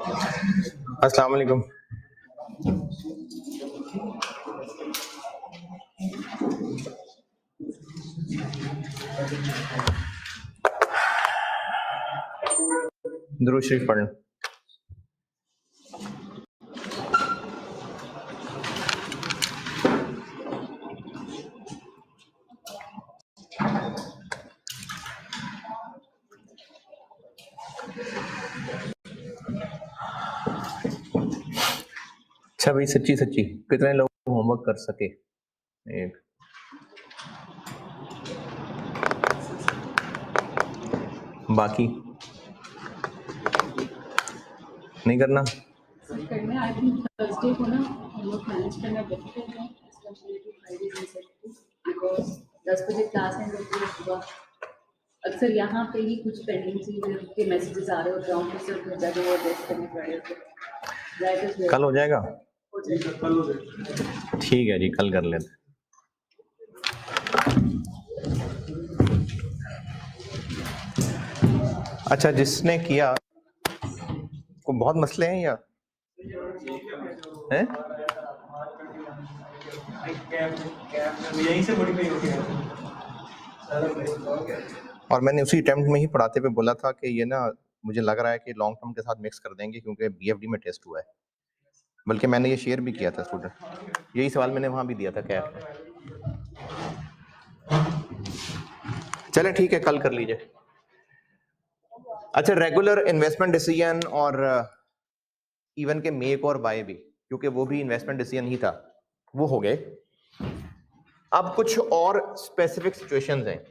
अस्सलाम वालेकुम। दुरूद शरीफ पढ़ लें। अच्छा भाई, सच्ची सच्ची कितने लोग होमवर्क कर सके? एक बाकी नहीं करना। करना आई थिंक थर्सडे को ना हम लोग मैनेज करना डिफिकल्ट है, specially Fridays and Saturdays, because 10 बजे क्लास है तो सुबह अक्सर यहाँ पे ही कुछ पेंडिंग के मैसेजेस आ रहे होते हैं ऑफिस से भेजा जो वो एड्रेस करने पड़े थे। कल हो जाएगा? हो जाएगा। ठीक है जी, कल कर लेते। अच्छा, जिसने किया को बहुत मसले हैं या हैं? यहीं से मॉडिफाई हो गया। और मैंने उसी अटेम्प्ट में ही पढ़ाते हुए बोला था कि ये ना मुझे लग रहा है कि लॉन्ग टर्म के साथ मिक्स कर देंगे क्योंकि बीएफडी में टेस्ट हुआ है। बल्कि मैंने ये शेयर भी किया था स्टूडेंट, यही सवाल मैंने वहां भी दिया था। क्या चले ठीक है, कल कर लीजिए। अच्छा, रेगुलर इन्वेस्टमेंट डिसीजन और इवन के मेक और बाय भी, क्योंकि वो भी इन्वेस्टमेंट डिसीजन ही था, वो हो गए। अब कुछ और स्पेसिफिक सिचुएशंस हैं,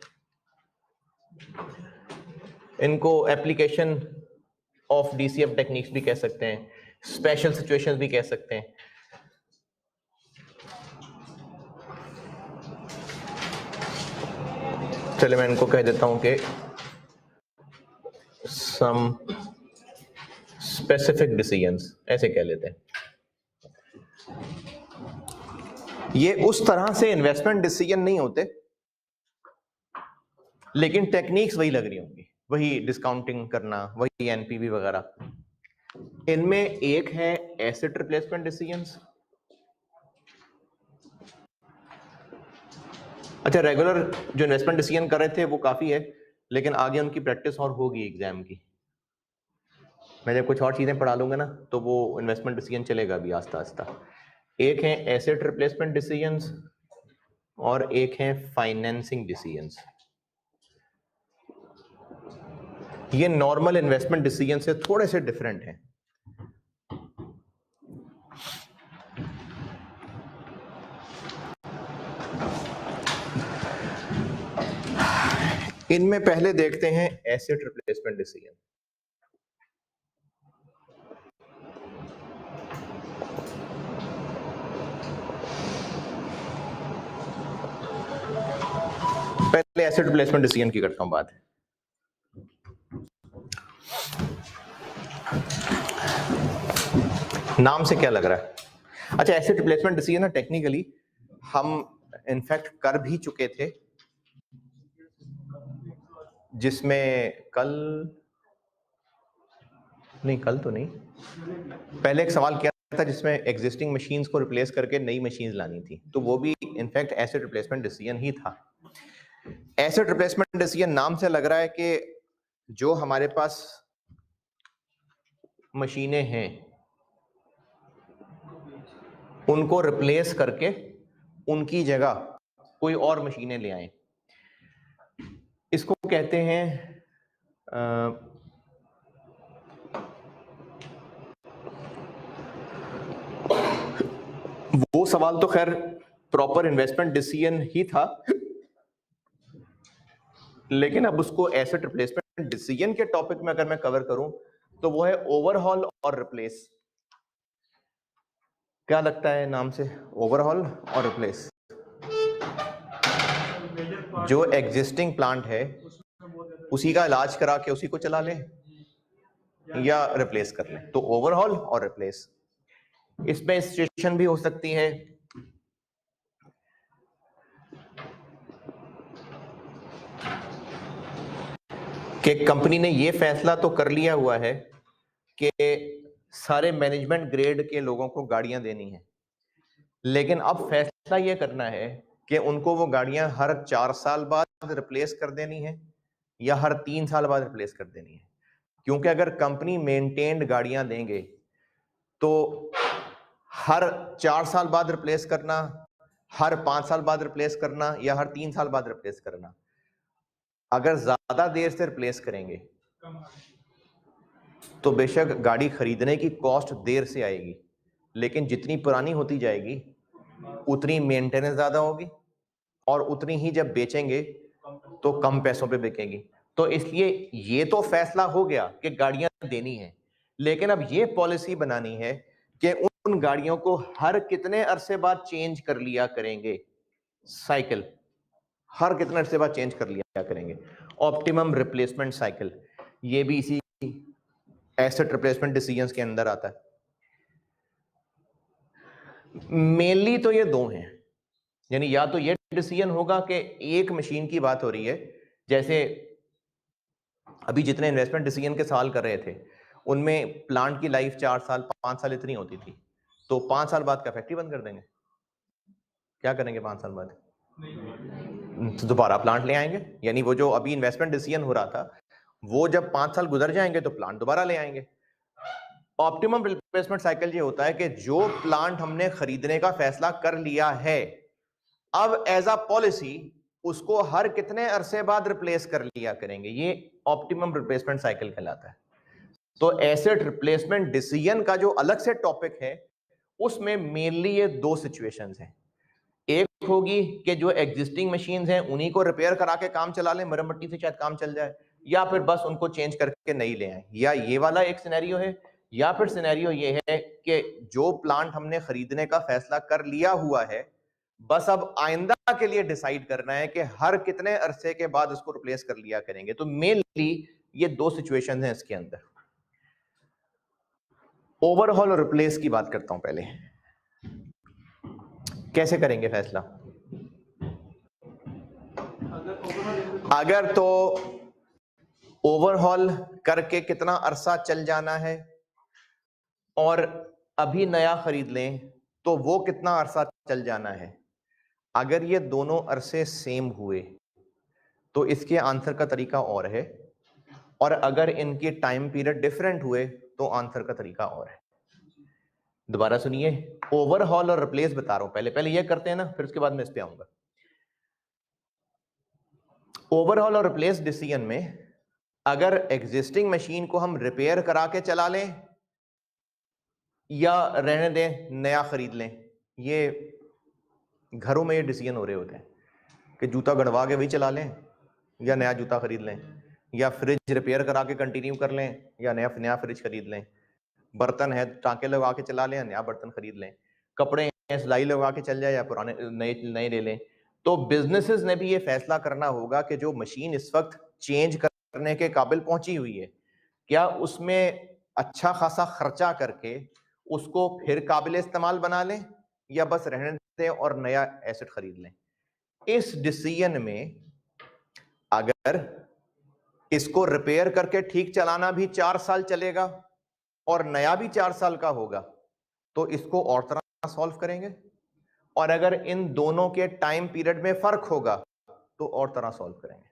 इनको एप्लीकेशन ऑफ डीसीएफ टेक्निक्स भी कह सकते हैं, स्पेशल सिचुएशंस भी कह सकते हैं। चलिए मैं इनको कह देता हूं कि सम स्पेसिफिक डिसीजंस, ऐसे कह लेते हैं। ये उस तरह से इन्वेस्टमेंट डिसीजन नहीं होते, लेकिन टेक्निक्स वही लग रही होंगी, वही डिस्काउंटिंग करना, वही एनपीवी वगैरह। इनमें एक है एसेट रिप्लेसमेंट डिसीजंस। अच्छा, रेगुलर जो इन्वेस्टमेंट डिसीजन कर रहे थे वो काफी है, लेकिन आगे उनकी प्रैक्टिस और होगी एग्जाम की। मैं जब कुछ और चीजें पढ़ा लूंगा ना तो वो इन्वेस्टमेंट डिसीजन चलेगा भी आस्ता आस्ता। एक है एसेट रिप्लेसमेंट डिसीजंस और एक है फाइनेंसिंग डिसीजंस। ये नॉर्मल इन्वेस्टमेंट डिसीजन से थोड़े से डिफरेंट हैं। इनमें पहले देखते हैं एसेट रिप्लेसमेंट डिसीजन। पहले एसेट रिप्लेसमेंट डिसीजन की करता हूं बात। नाम से क्या लग रहा है? अच्छा, एसेट रिप्लेसमेंट डिसीजन ना टेक्निकली हम इनफैक्ट कर भी चुके थे, जिसमें कल तो नहीं, पहले एक सवाल किया था जिसमें एग्जिस्टिंग मशीन्स को रिप्लेस करके नई मशीन्स लानी थी, तो वो भी इनफैक्ट एसेट रिप्लेसमेंट डिसीजन ही था। एसेट रिप्लेसमेंट डिसीजन नाम से लग रहा है कि जो हमारे पास मशीनें हैं उनको रिप्लेस करके उनकी जगह कोई और मशीनें ले आए। इसको कहते हैं वो सवाल तो खैर प्रॉपर इन्वेस्टमेंट डिसीजन ही था, लेकिन अब उसको एसेट रिप्लेसमेंट डिसीजन के टॉपिक में अगर मैं कवर करूं तो वो है ओवरहॉल और रिप्लेस। क्या लगता है नाम से? ओवरहॉल और रिप्लेस। जो एग्जिस्टिंग प्लांट है उसी का इलाज करा के उसी को चला लें या रिप्लेस कर लें, तो ओवरहॉल और रिप्लेस। इसमें सिचुएशन भी हो सकती है कि कंपनी ने ये फैसला तो कर लिया हुआ है कि सारे मैनेजमेंट ग्रेड के लोगों को गाड़ियां देनी है, लेकिन अब फैसला ये करना है कि उनको वो गाड़ियां हर 4 साल बाद रिप्लेस कर देनी है या हर 3 साल बाद रिप्लेस कर देनी है। क्योंकि अगर कंपनी मेंटेन्ड गाड़ियां देंगे तो हर 4 साल बाद रिप्लेस करना, हर 5 साल बाद रिप्लेस करना या हर 3 साल बाद रिप्लेस करना, अगर ज्यादा देर से रिप्लेस करेंगे तो बेशक गाड़ी खरीदने की कॉस्ट देर से आएगी, लेकिन जितनी पुरानी होती जाएगी उतनी मेंटेनेंस ज्यादा होगी और उतनी ही जब बेचेंगे तो कम पैसों पे बिकेगी। तो इसलिए ये तो फैसला हो गया कि गाड़ियां देनी है, लेकिन अब ये पॉलिसी बनानी है कि उन गाड़ियों को हर कितने अरसे बाद चेंज कर लिया करेंगे, साइकिल हर कितने अरसे बाद चेंज कर लिया करेंगे, ऑप्टिमम रिप्लेसमेंट साइकिल। ये भी इसी एसेट रिप्लेसमेंट डिसीजंस के अंदर आता है। मेनली तो ये दो हैं, यानी या तो ये डिसीजन होगा कि एक मशीन की बात हो रही है, जैसे अभी जितने इन्वेस्टमेंट डिसीजन के सवाल कर रहे थे उनमें प्लांट की लाइफ 4 साल 5 साल इतनी होती थी, तो 5 साल बाद क्या फैक्ट्री बंद कर देंगे? क्या करेंगे 5 साल बाद? तो दोबारा प्लांट ले आएंगे। यानी वो जो अभी इन्वेस्टमेंट डिसीजन हो रहा था वो जब 5 साल गुजर जाएंगे तो प्लांट दोबारा ले आएंगे। ऑप्टिमम रिप्लेसमेंट साइकिल ये होता है कि जो प्लांट हमने खरीदने का फैसला कर लिया है, अब एज अ पॉलिसी उसको हर कितने अरसे बाद रिप्लेस कर लिया करेंगे, ये ऑप्टिमम रिप्लेसमेंट साइकिल कहलाता है। तो एसेट रिप्लेसमेंट डिसीजन का जो अलग से टॉपिक है उसमें मेनली ये दो सिचुएशंस हैं। एक होगी कि जो एग्जिस्टिंग मशीन्स हैं उन्हीं को रिपेयर करा के काम चला लें, मरम्मती से शायद काम चल जाए, या फिर बस उनको चेंज करके नई ले आए, या ये वाला एक सिनेरियो है, या फिर सिनेरियो ये है कि जो प्लांट हमने खरीदने का फैसला कर लिया हुआ है बस अब आइंदा के लिए डिसाइड करना है कि हर कितने अरसे के बाद उसको रिप्लेस कर लिया करेंगे। तो मेनली ये दो सिचुएशंस हैं इसके अंदर। ओवरहॉल और रिप्लेस की बात करता हूं पहले। कैसे करेंगे फैसला? अगर तो ओवरहॉल करके कितना अरसा चल जाना है और अभी नया खरीद लें तो वो कितना अरसा चल जाना है, अगर ये दोनों अरसे सेम हुए तो इसके आंसर का तरीका और है, और अगर इनके टाइम पीरियड डिफरेंट हुए तो आंसर का तरीका और है। दोबारा सुनिए, ओवरहॉल और रिप्लेस बता रहा हूं, पहले ये करते हैं ना, फिर उसके बाद मैं इस पे आऊंगा। ओवरहॉल और रिप्लेस डिसीजन में अगर एग्जिस्टिंग मशीन को हम रिपेयर करा के चला लें या रहने दें नया खरीद लें, ये घरों में ये डिसीजन हो रहे होते हैं कि जूता गड़वा के वही चला लें या नया जूता खरीद लें, या फ्रिज रिपेयर करा के कंटिन्यू कर लें या नया फ्रिज खरीद लें, बर्तन है टांके लगा के चला लें या नया बर्तन खरीद लें, कपड़े हैं सिलाई लगा के चल जाए या पुराने नए ले लें। तो बिजनेसेस ने भी ये फैसला करना होगा कि जो मशीन इस वक्त चेंज करने के काबिल पहुंची हुई है, क्या उसमें अच्छा खासा खर्चा करके उसको फिर काबिल इस्तेमाल बना लें या बस रहने दें और नया एसेट खरीद लें। इस डिसीजन में अगर इसको रिपेयर करके ठीक चलाना भी 4 साल चलेगा और नया भी 4 साल का होगा तो इसको और तरह सॉल्व करेंगे, और अगर इन दोनों के टाइम पीरियड में फर्क होगा तो और तरह सॉल्व करेंगे।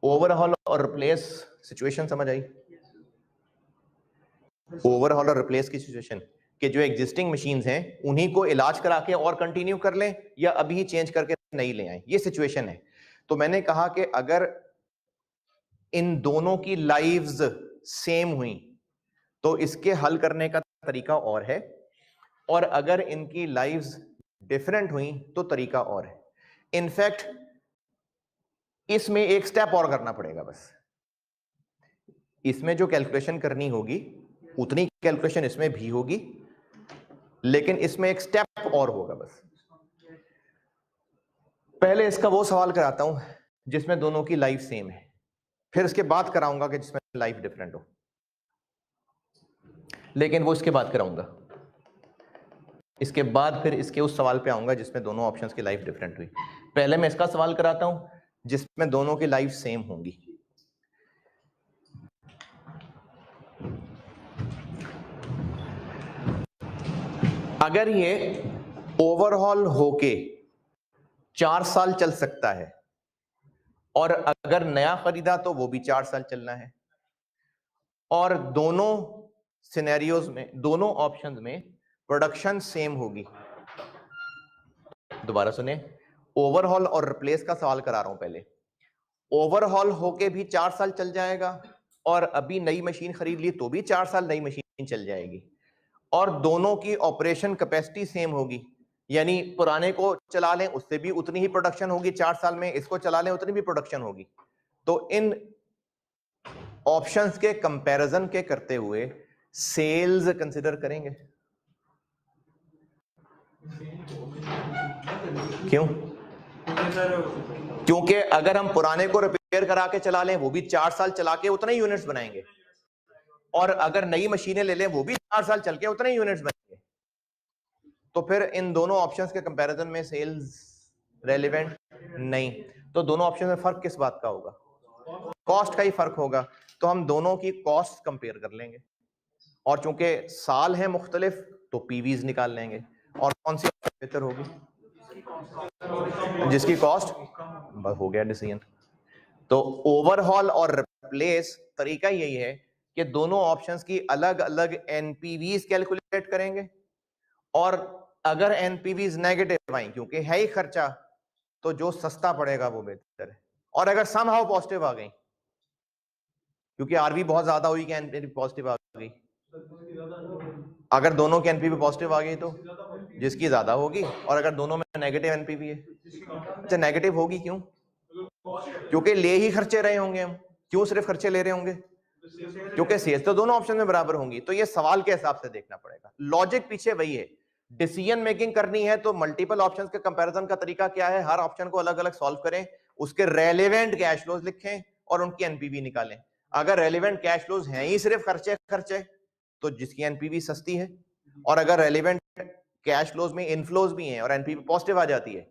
ओवरहॉल और रिप्लेस सिचुएशन समझ आई? ओवरहॉल और रिप्लेस की सिचुएशन कि जो एग्जिस्टिंग मशीन्स हैं उन्हीं को इलाज करा के और कंटिन्यू कर लें या अभी ही चेंज करके नई ले आए, ये सिचुएशन है। तो मैंने कहा कि अगर इन दोनों की लाइव्स सेम हुई तो इसके हल करने का तरीका और है, और अगर इनकी लाइव्स डिफरेंट हुई तो तरीका और है। इनफैक्ट इसमें एक स्टेप और करना पड़ेगा, बस इसमें जो कैलकुलेशन करनी होगी उतनी कैलकुलेशन इसमें भी होगी, लेकिन इसमें एक स्टेप और होगा। बस पहले इसका वो सवाल कराता हूं जिसमें दोनों की लाइफ सेम है, फिर इसके बाद कराऊंगा कि जिसमें लाइफ डिफरेंट हो, लेकिन वो इसके बाद कराऊंगा। इसके बाद फिर इसके उस सवाल पे आऊंगा जिसमें दोनों ऑप्शंस की लाइफ डिफरेंट हुई। पहले मैं इसका सवाल कराता हूं जिसमें दोनों की लाइफ सेम होंगी। अगर ये ओवरहॉल होके 4 साल चल सकता है और अगर नया खरीदा तो वो भी 4 साल चलना है, और दोनों सिनेरियोज में, दोनों ऑप्शंस में प्रोडक्शन सेम होगी। दोबारा सुने, ओवरहॉल और रिप्लेस का सवाल करा रहा हूं पहले। ओवरहॉल होके भी 4 साल चल जाएगा और अभी नई मशीन खरीद ली तो भी 4 साल नई मशीन चल जाएगी, और दोनों की ऑपरेशन कैपेसिटी सेम होगी, यानी पुराने को चला लें उससे भी उतनी ही प्रोडक्शन होगी 4 साल में, इसको चला लें उतनी भी प्रोडक्शन होगी। तो इन ऑप्शंस के कंपैरिजन के करते हुए सेल्स कंसिडर करेंगे। क्यों? क्योंकि अगर हम पुराने को रिपेयर करा के चला लें वो भी 4 साल चला के उतने ही यूनिट्स बनाएंगे, और अगर नई मशीनें ले लें वो भी 4 साल चल के उतने ही यूनिट्स बनाएंगे। तो फिर इन दोनों ऑप्शंस के कंपैरिजन में सेल्स रेलेवेंट नहीं। तो दोनों ऑप्शन में फर्क किस बात का होगा? कॉस्ट का ही फर्क होगा। तो हम दोनों की कॉस्ट कंपेयर कर लेंगे, और चूंकि साल है मुख्तलिफ तो पीवीज निकाल लेंगे, और कौन सी बेहतर होगी? जिसकी कॉस्ट बस हो गया डिसीजन। तो ओवरहॉल और रिप्लेस तरीका यही है कि दोनों ऑप्शंस की अलग अलग एनपीवीज कैलकुलेट करेंगे, और अगर एनपीवीज नेगेटिव आई, क्योंकि है ही खर्चा, तो जो सस्ता पड़ेगा वो बेहतर है। और अगर समहाउ पॉजिटिव आ गई, क्योंकि आरवी बहुत ज्यादा हुई कि एनपीवी पॉजिटिव आ गई, अगर दोनों की एनपीवी पॉजिटिव आ गई तो जिसकी ज्यादा होगी, और अगर दोनों में नेगेटिव एनपीवी है, अच्छा नेगेटिव होगी क्यों? क्योंकि ले ही खर्चे रहे होंगे हम। क्यों सिर्फ खर्चे ले रहे होंगे? क्योंकि सेल्स तो दोनों ऑप्शन में बराबर होंगी। तो ये सवाल के हिसाब से देखना पड़ेगा, लॉजिक पीछे वही है। डिसीजन मेकिंग करनी है तो मल्टीपल ऑप्शंस के कंपैरिजन का तरीका क्या है? हर ऑप्शन को अलग अलग सॉल्व करें, उसके रेलेवेंट कैश फ्लोज लिखें और उनकी एनपीवी निकालें। अगर रेलेवेंट कैश फ्लोज हैं ही सिर्फ खर्चे खर्चे, तो जिसकी एनपीवी सस्ती है, और अगर रेलेवेंट कैश फ्लोज में इनफ्लोज भी हैं और एनपीवी पॉजिटिव आ जाती है,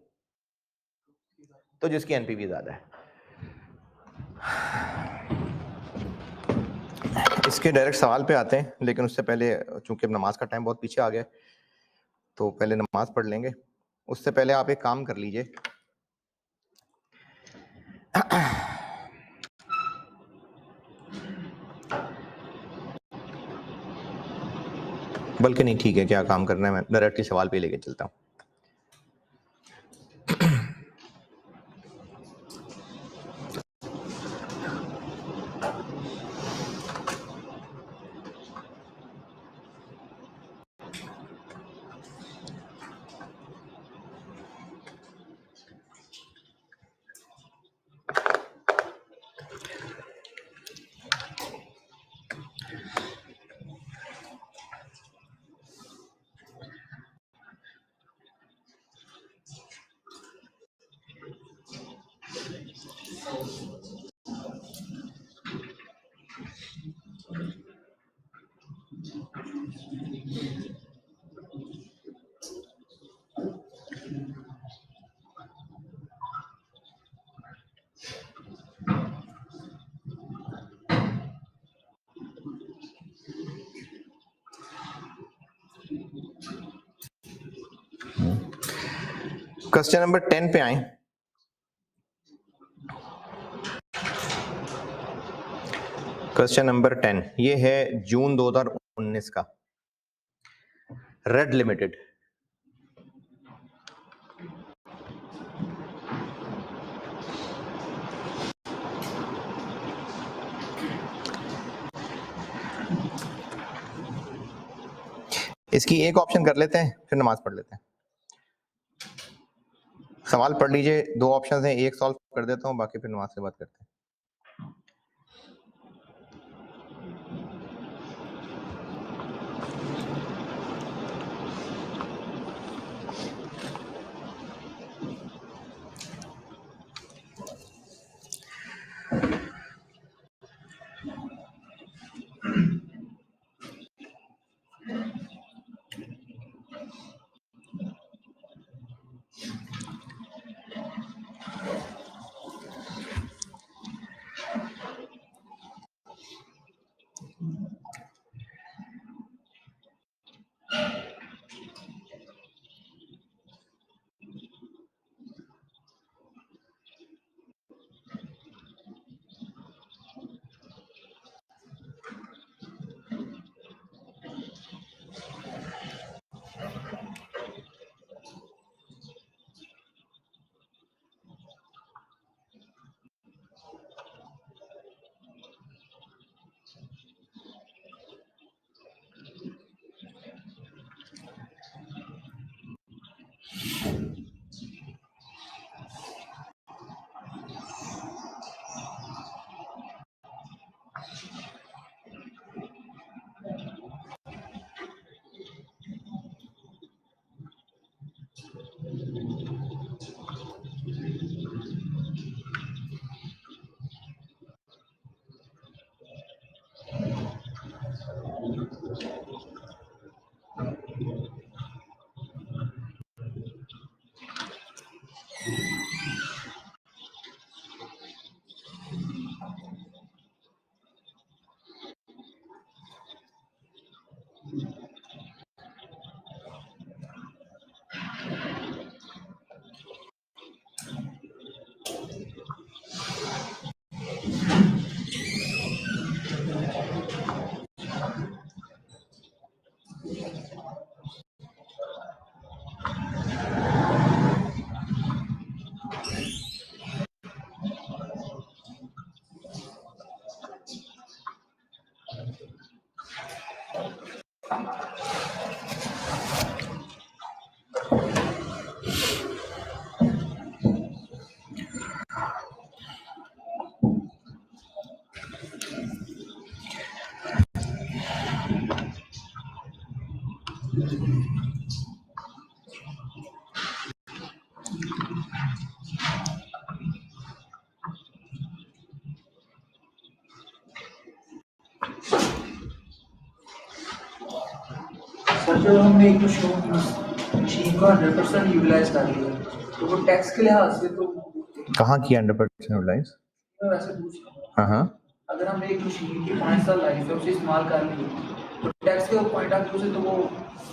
तो जिसकी एनपीवी ज्यादा है। इसके डायरेक्ट सवाल पे आते हैं, लेकिन उससे पहले चूंकि नमाज का टाइम बहुत पीछे आ गया तो पहले नमाज पढ़ लेंगे। उससे पहले आप एक काम कर लीजिए, बल्कि नहीं ठीक है, क्या काम करना है, मैं डायरेक्टली सवाल पे लेके चलता हूँ। क्वेश्चन नंबर 10 पे आए। क्वेश्चन नंबर 10 ये है जून 2019 का, रेड लिमिटेड। इसकी एक ऑप्शन कर लेते हैं, फिर नमाज पढ़ लेते हैं। सवाल पढ़ लीजिए, दो ऑप्शन हैं, एक सॉल्व कर देता हूँ, बाकी फिर नमाज से बात करते हैं। सर जो हमने एक मशीन को 100% यूटिलाइज कर लिया तो वो टैक्स के लिहाज से तो कहाँ किया 100% यूटिलाइज? वैसे पूछ रहा हूँ। हाँ हाँ, अगर हमने एक मशीन की 5 साल लाइफ है उसे इस्तेमाल कर ली तो टैक्स के पॉइंट ऑफ व्यू से तो वो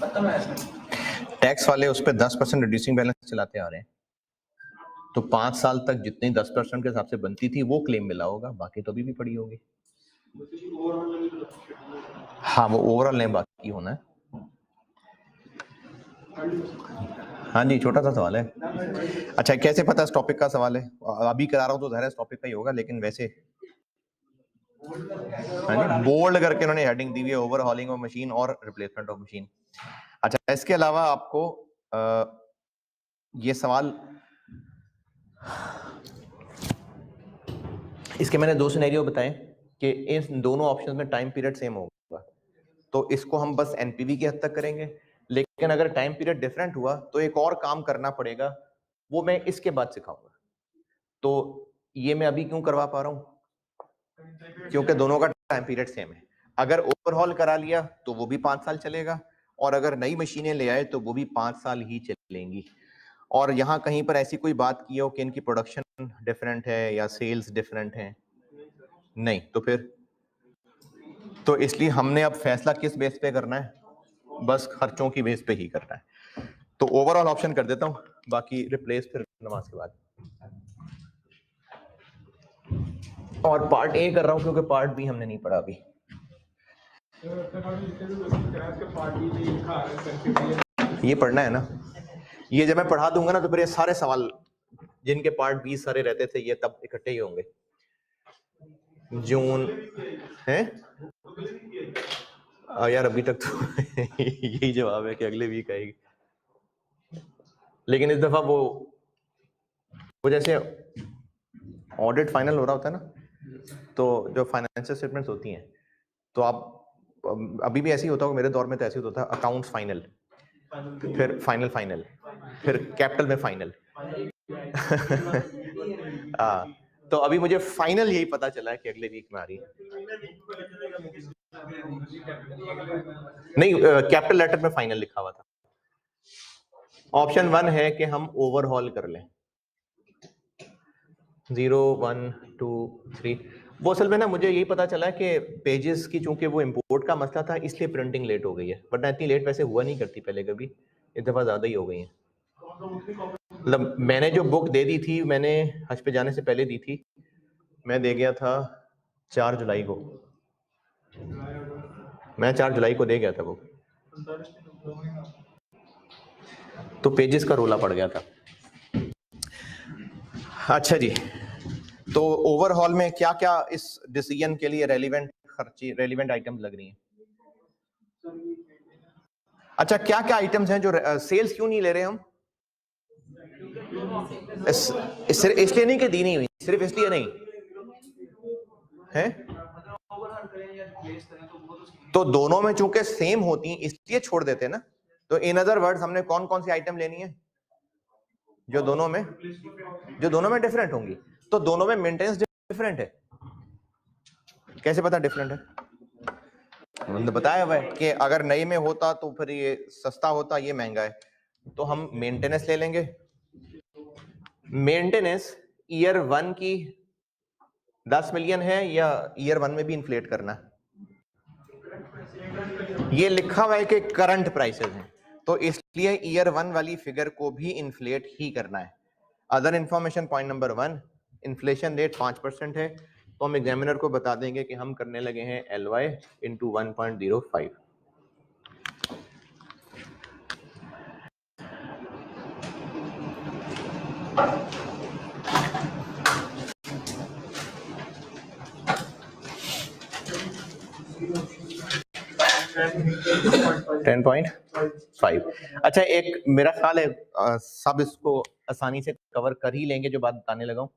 खत्म है ऐसा। टैक्स वाले उस पर 10% रिड्यूसिंग बैलेंस चलाते आ रहे हैं, तो 5 साल तक जितनी 10% के हिसाब से बनती थी वो क्लेम मिला होगा, बाकी तो अभी भी पड़ी होगी। हाँ, वो ओवरऑल नहीं बाकी होना है। हाँ जी, छोटा सा सवाल है। अच्छा, कैसे पता इस टॉपिक का सवाल है? अभी करा रहा हूँ तो ज़ाहिर है इस टॉपिक का ही होगा, लेकिन वैसे हाँ जी, बोल्ड करके उन्होंने हेडिंग दी हुई है, ओवरहॉलिंग ऑफ मशीन और रिप्लेसमेंट ऑफ मशीन। अच्छा, इसके अलावा आपको ये सवाल, इसके मैंने 2 सिनेरियो बताए कि इन दोनों ऑप्शन में टाइम पीरियड सेम होगा, तो इसको हम बस एनपीवी की हद तक करेंगे। लेकिन अगर टाइम पीरियड डिफरेंट हुआ तो एक और काम करना पड़ेगा, वो मैं इसके बाद सिखाऊंगा। तो ये मैं अभी क्यों करवा पा रहा हूं? क्योंकि दोनों का टाइम पीरियड सेम है। अगर ओवरहॉल करा लिया तो वो भी 5 साल चलेगा, और अगर नई मशीनें ले आए तो वो भी 5 साल ही चलेंगी। और यहाँ कहीं पर ऐसी कोई बात की हो कि इनकी प्रोडक्शन डिफरेंट है या सेल्स डिफरेंट है? नहीं। तो फिर तो इसलिए हमने अब फैसला किस बेस पे करना है? बस खर्चों की बेस पे ही करना है। तो ओवरऑल ऑप्शन कर देता हूं, बाकी रिप्लेस फिर नमाज के बाद। और पार्ट ए कर रहा हूं क्योंकि पार्ट बी हमने नहीं पढ़ा अभी। ये पढ़ना है ना, ये जब मैं पढ़ा दूंगा ना तो फिर ये सारे सवाल जिनके पार्ट बी सारे रहते थे ये तब इकट्ठे ही होंगे। जून है यार, अभी तक तो यही जवाब है कि अगले वीक आएगी, लेकिन इस दफा वो जैसे ऑडिट फाइनल हो रहा होता है ना, तो जो फाइनेंशियल स्टेटमेंट्स होती हैं तो आप अभी भी ऐसे ही होता होगा, मेरे दौर में तो ऐसे ही होता था, अकाउंट्स फाइनल, फिर फाइनल, फिर कैपिटल में फाइनल। हाँ, तो अभी मुझे फाइनल यही पता चला है कि अगले वीक में आ रही है। नहीं, कैपिटल लेटर में फाइनल लिखा हुआ था। ऑप्शन 1 है कि हम ओवरहॉल कर लें 0 1 2 3। वो असल में ना मुझे यही पता चला कि पेजेस की चूंकि वो इंपोर्ट का मसला था इसलिए प्रिंटिंग लेट हो गई है, वरना इतनी लेट वैसे हुआ नहीं करती पहले कभी, इस दफा ज्यादा ही हो गई है। मतलब मैंने जो बुक दे दी थी, मैंने हज पे जाने से पहले दी थी, मैं दे गया था 4 जुलाई को, मैं 4 जुलाई को दे गया था बुक, तो पेजेस का रोला पड़ गया था। अच्छा जी, तो ओवरऑल में क्या क्या इस डिसीजन के लिए रेलिवेंट आइटम्स लग रही हैं? अच्छा, क्या क्या आइटम्स हैं जो सेल्स क्यों नहीं ले रहे हम? इसलिए नहीं कि दी नहीं हुई, सिर्फ इसलिए नहीं है, तो दोनों में चूंकि सेम होती हैं इसलिए छोड़ देते हैं ना। तो इन अदर वर्ड्स हमने कौन कौन सी आइटम लेनी है जो दोनों में डिफरेंट होंगी, तो दोनों में मेंटेनेंस डिफरेंट है। कैसे पता डिफरेंट है? हमने बताया हुआ है कि अगर नई में होता तो फिर ये सस्ता होता, ये महंगा है, तो हम मेंटेनेंस ले लेंगे। मेंटेनेंस ईयर 1 की 10 मिलियन है या ईयर 1 में भी इन्फ्लेट करना है? ये लिखा हुआ है कि करंट प्राइसेस हैं, तो इसलिए ईयर 1 वाली फिगर को भी इन्फ्लेट ही करना है। Other information point number 1, inflation rate 5% है, तो हम एग्जामिनर को बता देंगे कि हम करने लगे हैं LY इंटू 1.05। अच्छा, एक मेरा ख्याल है सब इसको आसानी से कवर कर ही लेंगे जो बात बताने लगा हूं।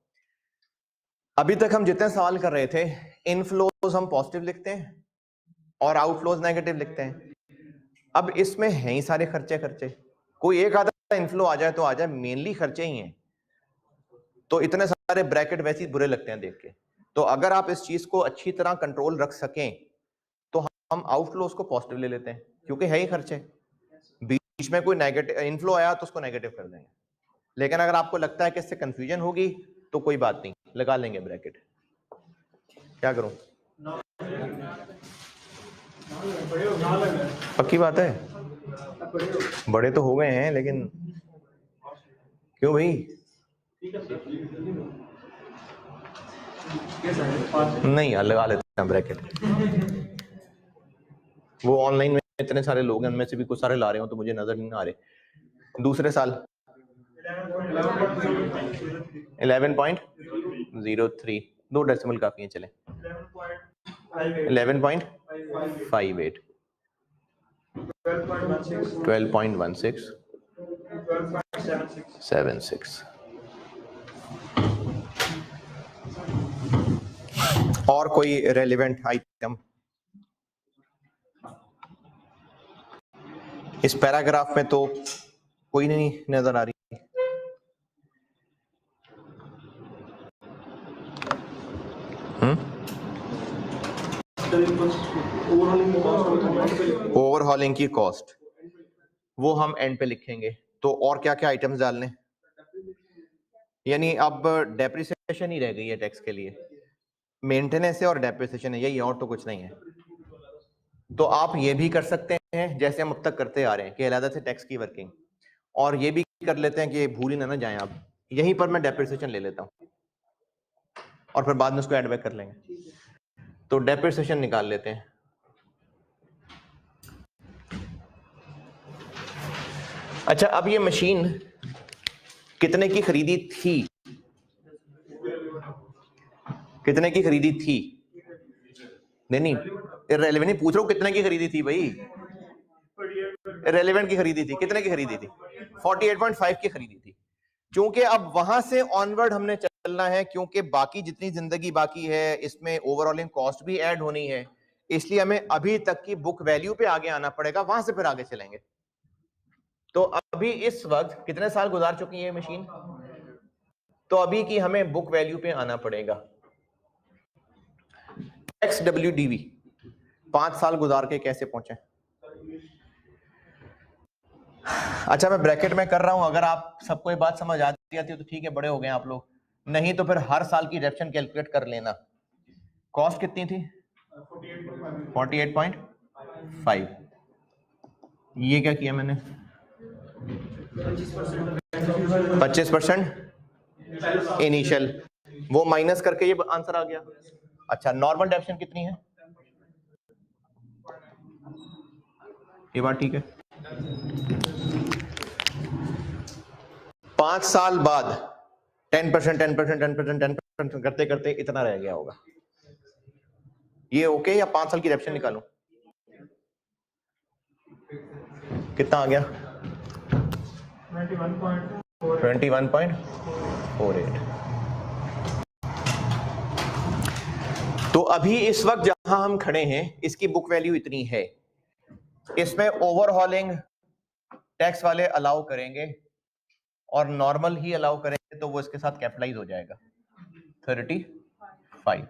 अभी तक हम जितने सवाल कर रहे थे, इनफ्लोज हम पॉजिटिव लिखते हैं और आउटफ्लोज नेगेटिव लिखते हैं। अब इसमें है ही सारे खर्चे, कोई एक आधा इनफ्लो आ जाए तो आ जाए, मेनली खर्चे ही हैं, तो इतने सारे ब्रैकेट वैसे ही बुरे लगते हैं देख के। तो अगर आप इस चीज को अच्छी तरह कंट्रोल रख सकें तो हम आउटफ्लोज को पॉजिटिव ले लेते हैं क्योंकि है ही खर्चे। बीच में कोई नेगेटिव इनफ्लो आया तो उसको नेगेटिव कर देंगे। लेकिन अगर आपको लगता है कि इससे कंफ्यूजन होगी तो कोई बात नहीं, लगा लेंगे ब्रैकेट। क्या करूं? पक्की बात है, बड़े तो हो गए हैं लेकिन क्यों भाई? नहीं यार, लगा लेते हैं ब्रैकेट। वो ऑनलाइन में इतने सारे लोग हैं, उनमें से भी कुछ सारे ला रहे हो तो मुझे नजर नहीं आ रहे। दूसरे साल 11.03, 2 डेसिमल काफी है, चले 11.58, 12.16, 76। और कोई रेलेवेंट आइटम इस पैराग्राफ में तो कोई नहीं नजर आ रही। ओवरहॉलिंग की कॉस्ट वो हम एंड पे लिखेंगे। तो और क्या क्या आइटम्स डालने, यानी अब डेप्रिसिएशन ही रह गई है टैक्स के लिए, मेंटेनेंस है और डेप्रिसिएशन है, यही, और तो कुछ नहीं है। तो आप ये भी कर सकते हैं जैसे हम अब तक करते आ रहे हैं कि अलग से टैक्स की वर्किंग, और ये भी कर लेते हैं कि भूल ही ना जाए आप, यहीं पर मैं डेप्रिसिएशन ले लेता हूँ और फिर बाद में उसको ऐड बैक कर लेंगे। तो डेप्रिसिएशन निकाल लेते हैं। अच्छा, अब ये मशीन कितने की खरीदी थी? कितने की खरीदी थी? नहीं इररेलेवेंट नहीं पूछ रहा हूं, कितने की खरीदी थी भाई? इररेलेवेंट की खरीदी थी, कितने की खरीदी थी? 48.5 की खरीदी थी। क्योंकि अब वहां से ऑनवर्ड हमने चलना है, क्योंकि बाकी जितनी जिंदगी बाकी है इसमें ओवरऑलिंग कॉस्ट भी ऐड होनी है, इसलिए हमें अभी तक की बुक वैल्यू पे आगे आना पड़ेगा, वहां से फिर आगे चलेंगे। तो अभी इस वक्त कितने साल गुजार चुकी है मशीन, तो अभी की हमें बुक वैल्यू पे आना पड़ेगा। XWDV 5 साल गुजार के कैसे पहुंचे? अच्छा, मैं ब्रैकेट में कर रहा हूं, अगर आप सबको ये बात समझ आती है तो ठीक है, बड़े हो गए आप लोग, नहीं तो फिर हर साल की डेप्शन कैलकुलेट कर लेना। कॉस्ट कितनी थी? 48.5। ये क्या किया मैंने? 25% इनिशियल, वो माइनस करके ये आंसर आ गया। अच्छा, नॉर्मल डेप्शन कितनी है? ये बात ठीक है। 5 साल बाद 10% 10% 10% 10% करते करते इतना रह गया होगा। ये ओके, या 5 साल की डेप्शन निकालूं? कितना आ गया? 21.48। तो अभी इस वक्त जहां हम खड़े हैं इसकी बुक वैल्यू इतनी है, इसमें ओवरहॉलिंग टैक्स वाले अलाउ करेंगे और नॉर्मल ही अलाउ करेंगे तो वो इसके साथ कैपिटलाइज हो जाएगा 35।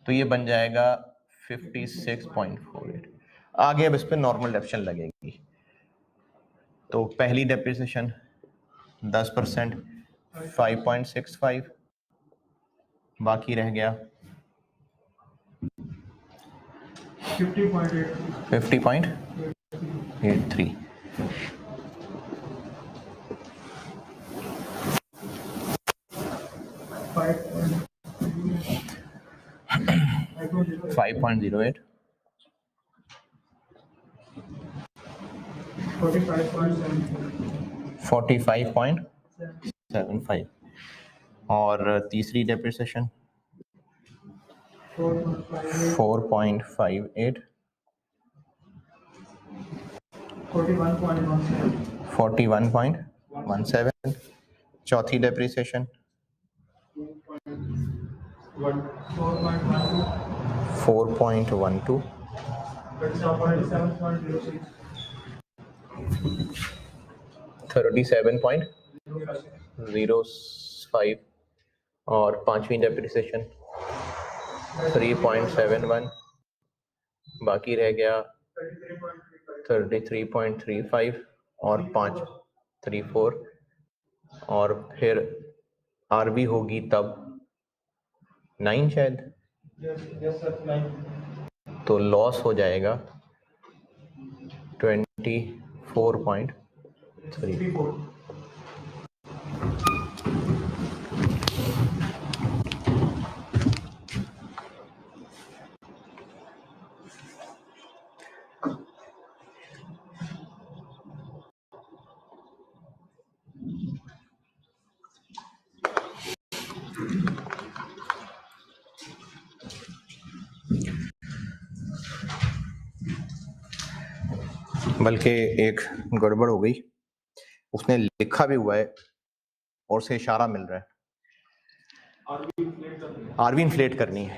तो ये बन जाएगा 56.48। आगे अब इस पे नॉर्मल डेप्शन लगेगी। तो पहली डेप्रिसिएशन 10% 5.65, बाकी रह गया 50.83। 5.08, 45.75। और तीसरी डेप्रिसिएशन 4.58, 41.17। चौथी डेप्रिसिएशन 4.12, 37.05। और पांचवी डेप्रिसिएशन 3.71, बाकी रह गया 33.35। और 534 और फिर आरबी होगी तब 9 शायद, तो लॉस हो जाएगा 24.3। बल्कि एक गड़बड़ हो गई, उसने लिखा भी हुआ है और उसे इशारा मिल रहा है आरबी इन्फ्लेट करनी है।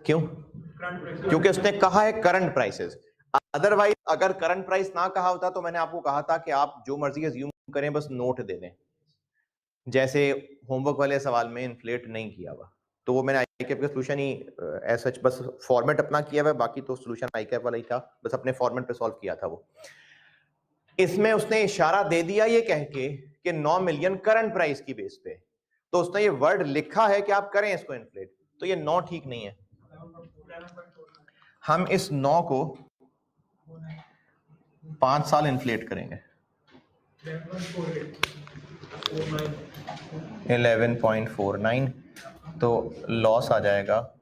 क्यों? क्योंकि उसने कहा है करंट प्राइसेस। अदरवाइज अगर करंट प्राइस ना कहा होता तो मैंने आपको कहा था कि आप जो मर्जी अज्यूम करें, बस नोट दे दें। जैसे होमवर्क वाले सवाल में इन्फ्लेट नहीं किया हुआ, तो वो मैंने आईकैप का सोल्यूशन ही एज सच बस फॉर्मेट अपना किया हुआ, बाकी तो सोल्यूशन आईकैप वाला ही था, बस अपने फॉर्मेट पे सॉल्व किया था वो। इसमें उसने इशारा दे दिया ये कह के कि 9 मिलियन करंट प्राइस की बेस पे, तो उसने ये वर्ड लिखा है कि आप करें इसको इन्फ्लेट, तो ये 9 ठीक नहीं है। हम इस 9 को 5 साल इन्फ्लेट करेंगे 11.49, तो लॉस आ जाएगा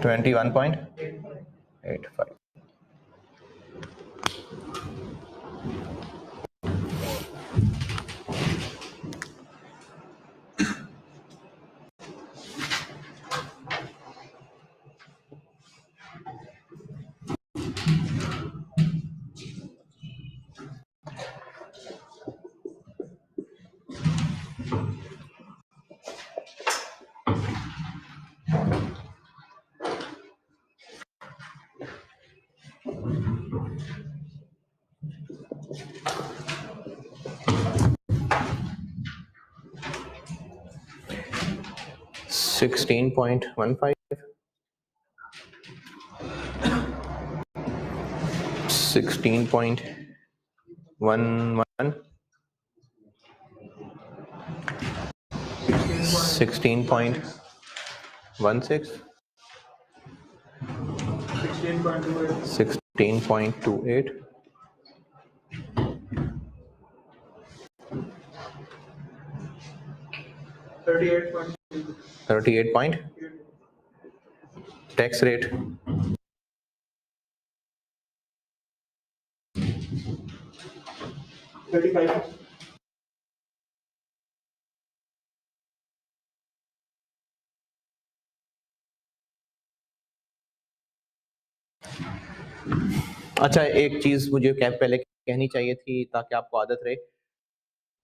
21.85। $16.15, 16.11, 16.16, 16.28, 38 point tax rate 35। अच्छा, एक चीज मुझे पहले कहनी चाहिए थी ताकि आपको आदत रहे।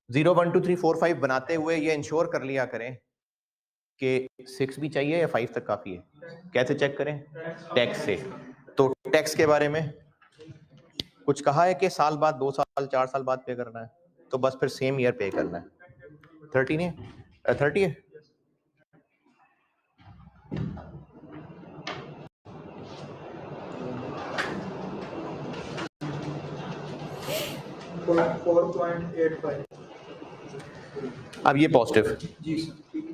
0 1 2 3 4 5 बनाते हुए ये इंश्योर कर लिया करें कि 6 भी चाहिए या 5 तक काफी है। कैसे चेक करें? टैक्स से। तो टैक्स के बारे में कुछ कहा है कि साल बाद, 2 साल 4 साल बाद पे करना है, तो बस फिर सेम ईयर पे करना है। 30 नहीं है? 30 है? अब ये पॉजिटिव जी सर, ठीक है।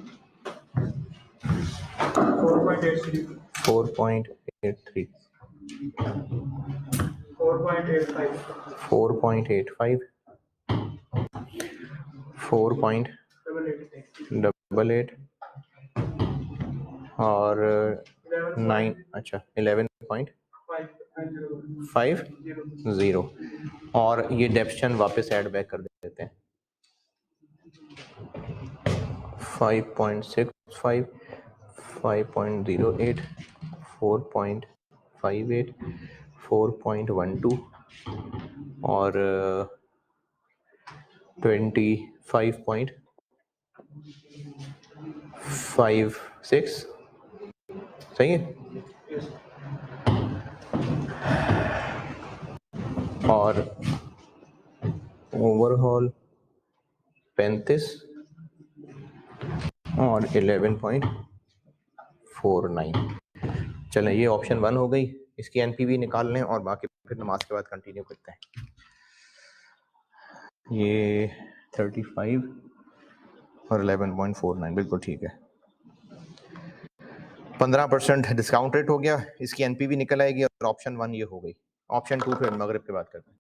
4.83, 4.83, 4.85, 4.85, 4.88 और 9, अच्छा 11.50 और ये डेप्शन वापस ऐड बैक कर देते हैं 5.65, 5.08, 4.58, 4.12 और 25.56। सही है? और ओवरऑल 35 और 11.49। चलें, ये ऑप्शन 1 हो गई, इसकी एनपीवी निकाल लें और बाकी फिर नमाज के बाद कंटिन्यू करते हैं। ये 35 और 11.49 बिल्कुल ठीक है। 15% डिस्काउंट रेट हो गया, इसकी एनपीवी निकल आएगी और ऑप्शन 1 ये हो गई। ऑप्शन 2 फिर मगरिब के बाद करते हैं।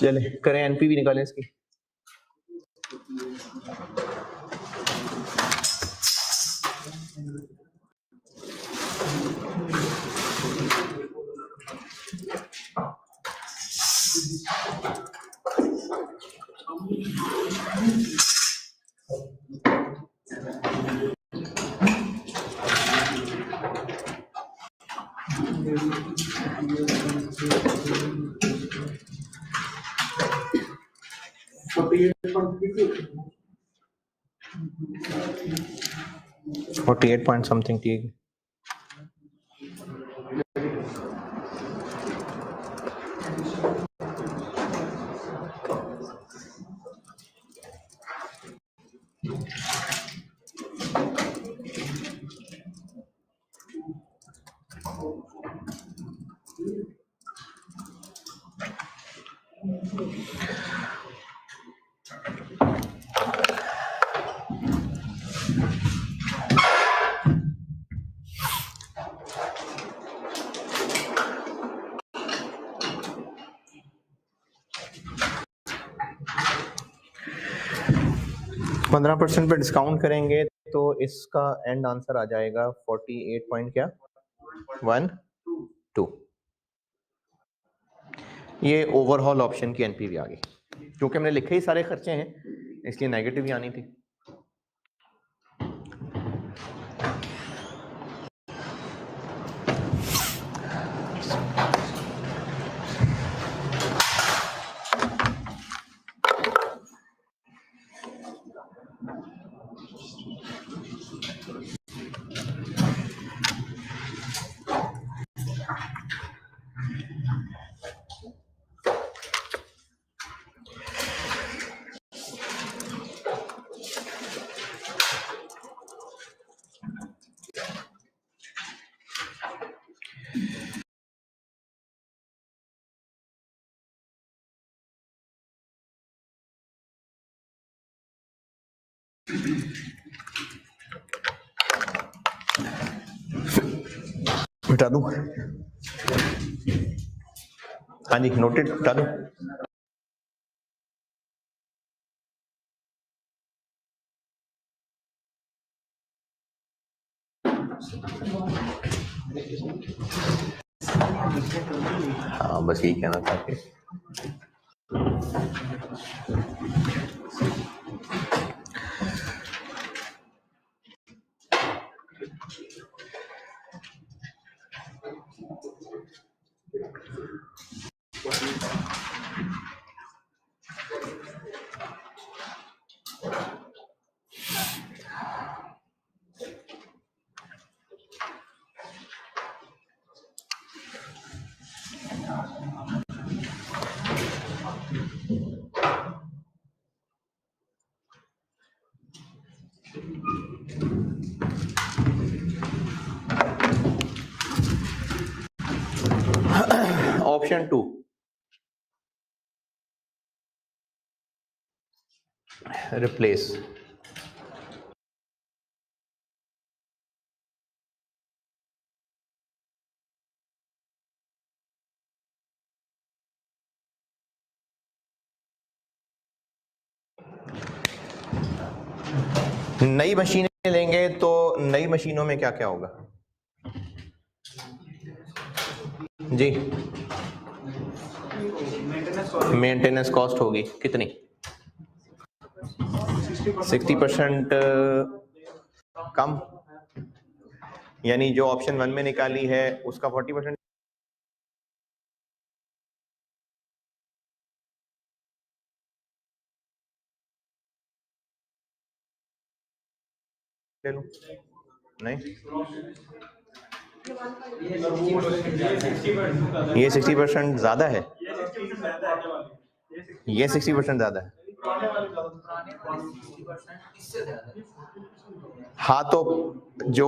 चले करें, एनपीवी निकालें इसकी। फोर्टी 48 पॉइंट समथिंग ठीक है। पंद्रह % पे डिस्काउंट करेंगे तो इसका एंड आंसर आ जाएगा 48 पॉइंट क्या 12। ये ओवरऑल ऑप्शन की एनपीवी आ गई, क्योंकि हमने लिखे ही सारे खर्चे हैं इसलिए नेगेटिव ही आनी थी। हटा दूं? हाँ जी, नोटेड, हटा दूं? हाँ बस यही कहना था कि ऑप्शन 2 रिप्लेस। नई मशीनें लेंगे तो नई मशीनों में क्या क्या होगा जी? मेंटेनेंस कॉस्ट होगी कितनी? 60% कम, यानी जो ऑप्शन 1 में निकाली है उसका 40% ले लूं? नहीं, ये 60% ज्यादा है, ये 60% ज्यादा है। हाँ तो जो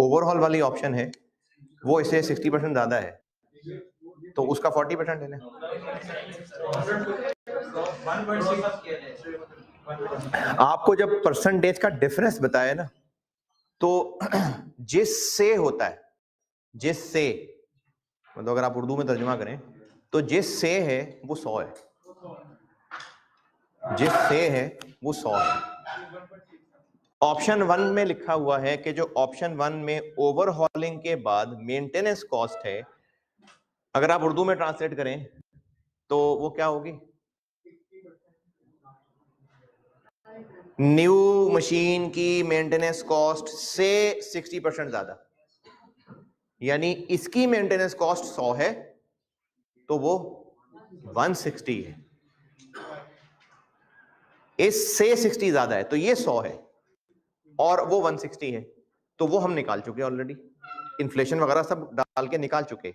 ओवरऑल वाली ऑप्शन है वो इससे 60% ज्यादा है, तो उसका 40% है ना। आपको जब परसेंटेज का डिफरेंस बताया ना, तो जिससे होता है, जिससे मतलब अगर आप उर्दू में तर्जुमा करें तो जिससे है वो 100 है, जिससे है वो 100 है। ऑप्शन 1 में लिखा हुआ है कि जो ऑप्शन 1 में ओवरहॉलिंग के बाद मेंटेनेंस कॉस्ट है, अगर आप उर्दू में ट्रांसलेट करें तो वो क्या होगी? न्यू मशीन की मेंटेनेंस कॉस्ट से 60% ज्यादा, यानी इसकी मेंटेनेंस कॉस्ट 100 है तो वो 160 है, इससे 60 ज्यादा है तो ये 100 है और वो 160 है, तो वो हम निकाल चुके ऑलरेडी, इन्फ्लेशन वगैरह सब डाल के निकाल चुके,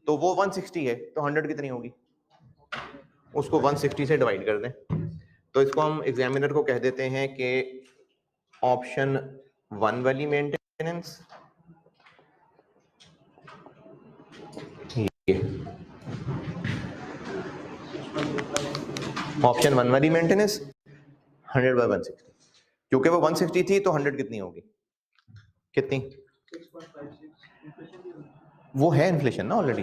तो वो 160 है तो 100 कितनी होगी? उसको 160 से डिवाइड कर दें, तो इसको हम एग्जामिनर को कह देते हैं कि ऑप्शन 1 वाली मेंटेनेंस ऑप्शन 1 वाली मेंटेनेंस 100/160, क्योंकि वो 160 थी तो 100 कितनी होगी? कितनी? 6.56 वो है इन्फ्लेशन ना ऑलरेडी,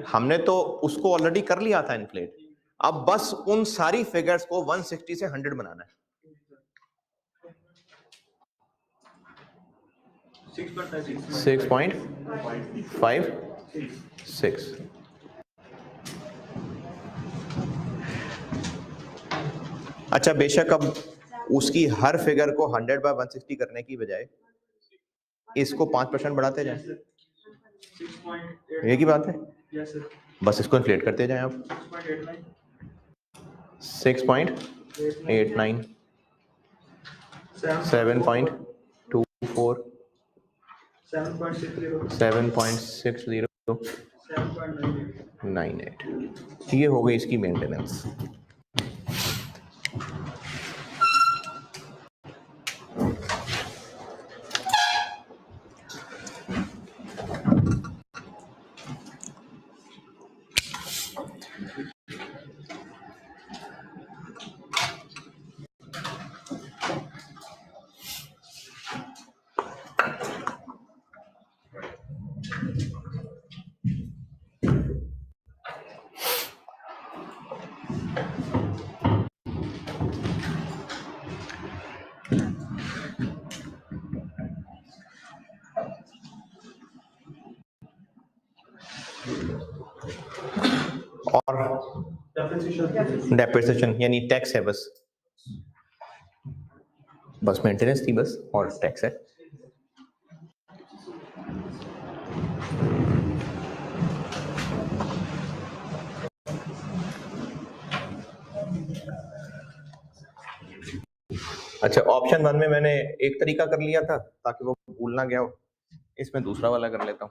हमने तो उसको ऑलरेडी कर लिया था इन्फ्लेट, अब बस उन सारी फिगर्स को 160 से 100 बनाना है। 6.56। अच्छा, बेशक अब उसकी हर फिगर को 100/160 करने की बजाय इसको 5% बढ़ाते जाएं, एक ही बात है, बस इसको इन्फ्लेट करते जाएं आप। 6.89, 7.24, 7.60, 7.98, ये हो गई इसकी मेंटेनेंस। और डेप्रिसिएशन यानी टैक्स है, बस मेंटेनेंस थी बस, और टैक्स है। अच्छा, ऑप्शन 1 में मैंने एक तरीका कर लिया था ताकि वो भूल ना गया हो, इसमें दूसरा वाला कर लेता हूं।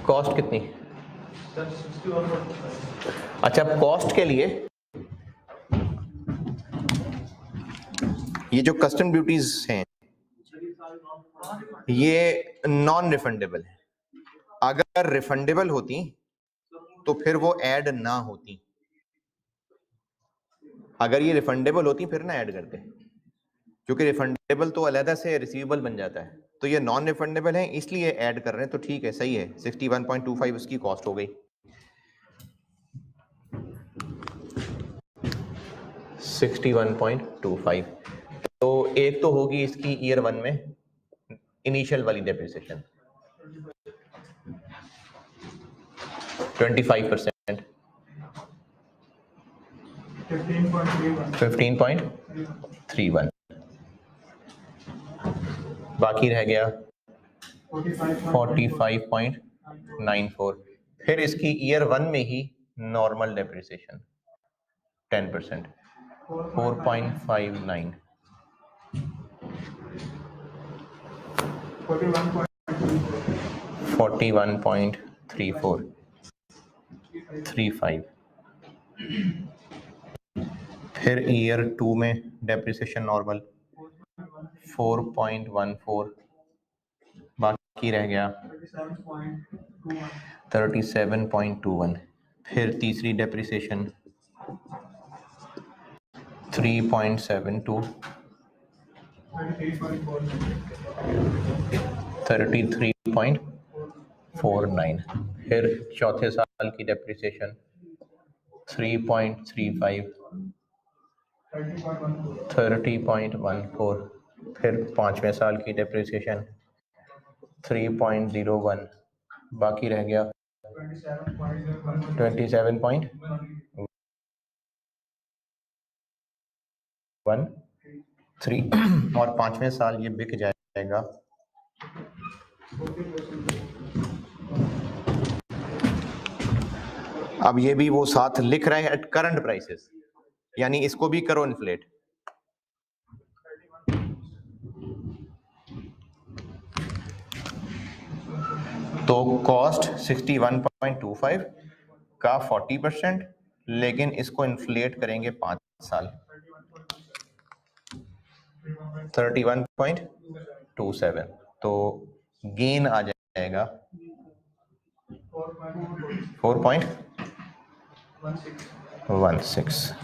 कॉस्ट कितनी? अच्छा, कॉस्ट के लिए ये जो कस्टम ड्यूटीज हैं ये नॉन रिफंडेबल है, अगर रिफंडेबल होती तो फिर वो ऐड ना होती, अगर ये रिफंडेबल होती फिर ना ऐड करते, क्योंकि रिफंडेबल तो अलग से रिसीवेबल बन जाता है, तो ये नॉन रिफंडेबल है इसलिए ऐड कर रहे हैं, तो ठीक है, सही है। 61.25 उसकी कॉस्ट हो गई। 61.25, तो एक तो होगी इसकी ईयर 1 में इनिशियल वाली डेप्रिसिएशन 25%, 15.31, बाकी रह गया 45.94, फिर इसकी ईयर 1 में ही नॉर्मल डेप्रिसिएशन 10%, 4.59, 41.35, फिर ईयर 2 में डेप्रिसिएशन नॉर्मल 4.14, बाकी रह गया 37.21. 37.21। फिर तीसरी डेप्रिसिएशन 3.72, 33.49। फिर चौथे साल की डेप्रिसिएशन 3.35, 30.14। फिर पाँचवें साल की डेप्रिसिएशन 3.01, बाकी रह गया 27.13। और पाँचवें साल ये बिक जाएगा अब ये भी वो साथ लिख रहे हैं एट करंट प्राइसेस, यानी इसको भी करो इन्फ्लेट। तो कॉस्ट 61.25 का 40%, लेकिन इसको इन्फ्लेट करेंगे 5 साल 31.27, तो गेन आ जाएगा 4.16।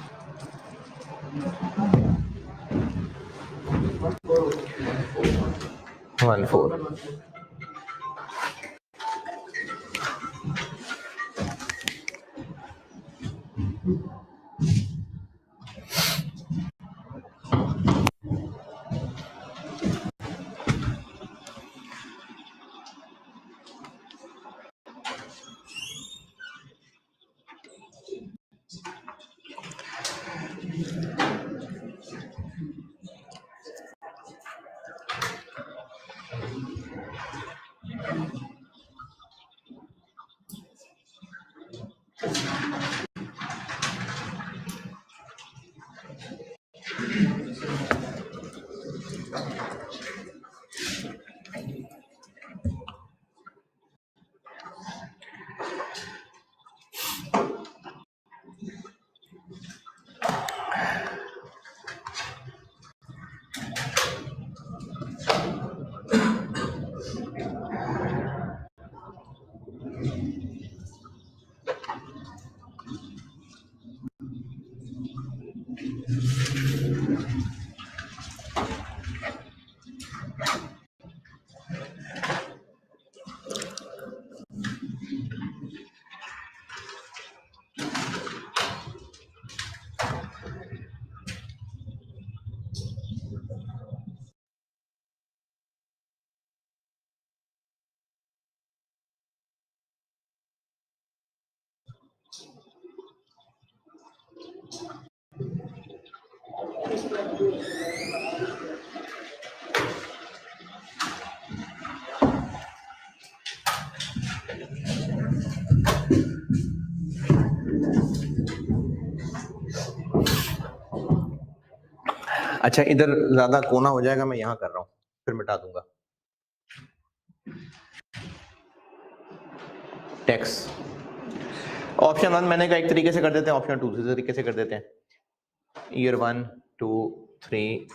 14। अच्छा, इधर ज्यादा कोना हो जाएगा, मैं यहाँ कर रहा हूँ, फिर मिटा दूंगा। टैक्स ऑप्शन 1 मैंने कहा एक तरीके से कर देते हैं, ऑप्शन 2 दूसरे तरीके से कर देते हैं। ईयर 1 2 3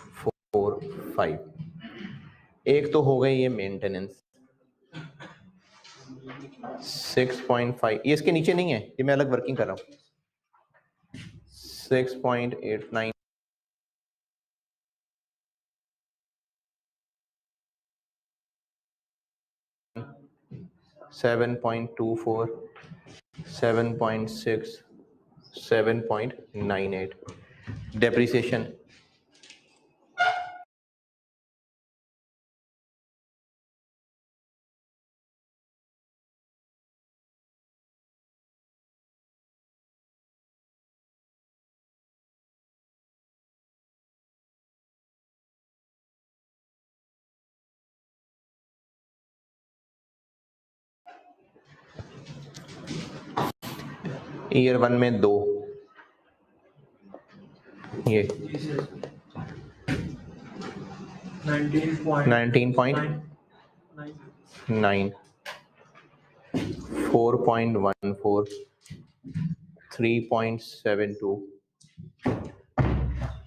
4 5, एक तो हो गई ये मेंटेनेंस 6.5, ये इसके नीचे नहीं है, ये मैं अलग वर्किंग कर रहा हूँ। 6.89, 7.24, 7.6, 7.98 डेप्रिसिएशन ईयर 1 में 2, ये 19.9, 4.14, 3.72,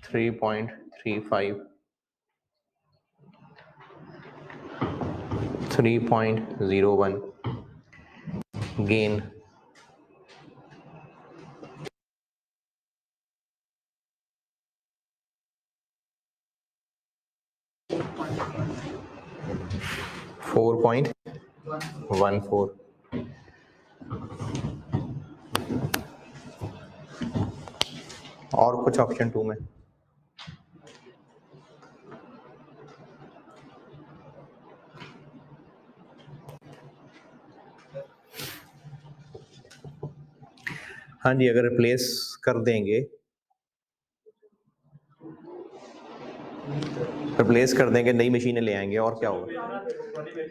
3.35, 3.01 gain. $4.14. और कुछ ऑप्शन 2 में हाँ जी, अगर रिप्लेस कर देंगे नई मशीनें ले आएंगे और क्या होगा?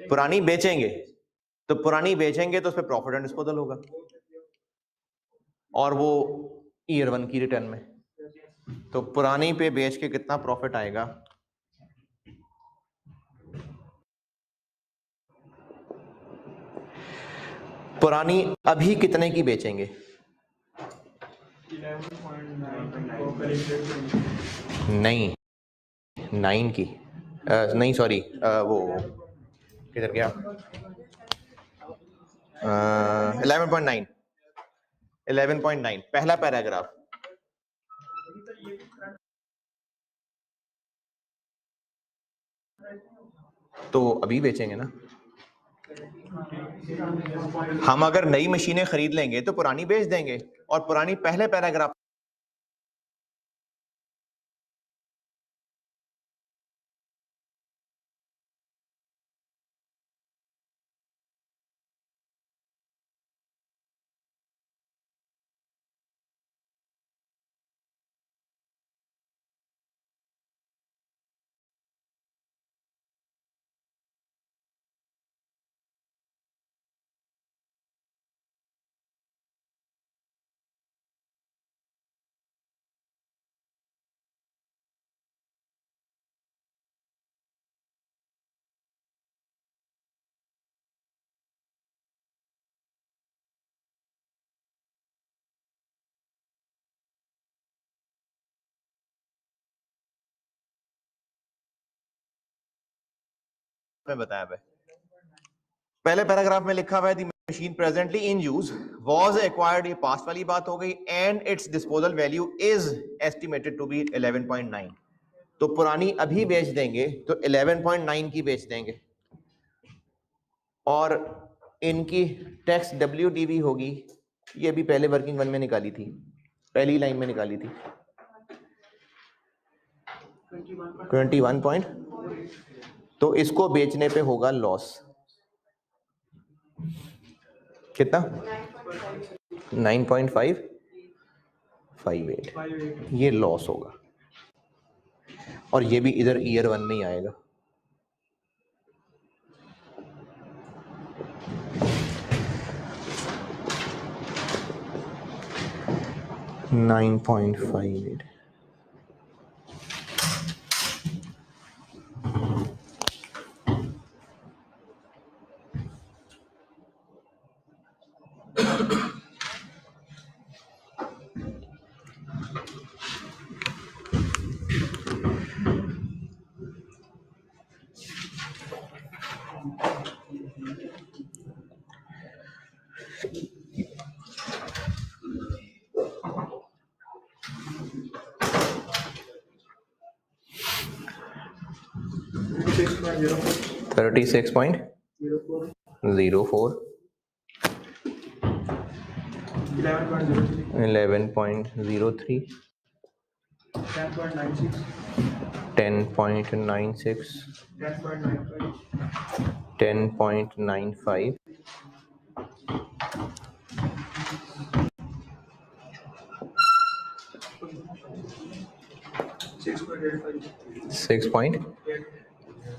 पुरानी बेचेंगे तो उस पर प्रॉफिट एंड डिस्पोजल होगा और वो ईयर 1 की रिटर्न में। तो पुरानी पे बेच के कितना प्रॉफिट आएगा? पुरानी अभी कितने की बेचेंगे? 11.9 नहीं 9 की नहीं सॉरी वो किधर गया? 11.9 पहला पैराग्राफ। तो अभी बेचेंगे ना हम। अगर नई मशीनें खरीद लेंगे तो पुरानी बेच देंगे और पुरानी पहले पैराग्राफ में बताया है। पहले पैराग्राफ में लिखा हुआ है the machine presently in use was acquired, ये पास्ट वाली बात हो गई, and its disposal value is estimated to be 11.9। तो पुरानी अभी बेच देंगे तो 11.9 की बेच देंगे और इनकी टैक्स WDV होगी, ये भी पहले वर्किंग वन में निकाली थी, पहली लाइन में निकाली थी 21 तो इसको बेचने पे होगा लॉस कितना? 9.558 ये लॉस होगा और ये भी इधर ईयर 1 में ही आएगा। $9.58 36.04 11.03 10.96 10.95 6 पॉइंट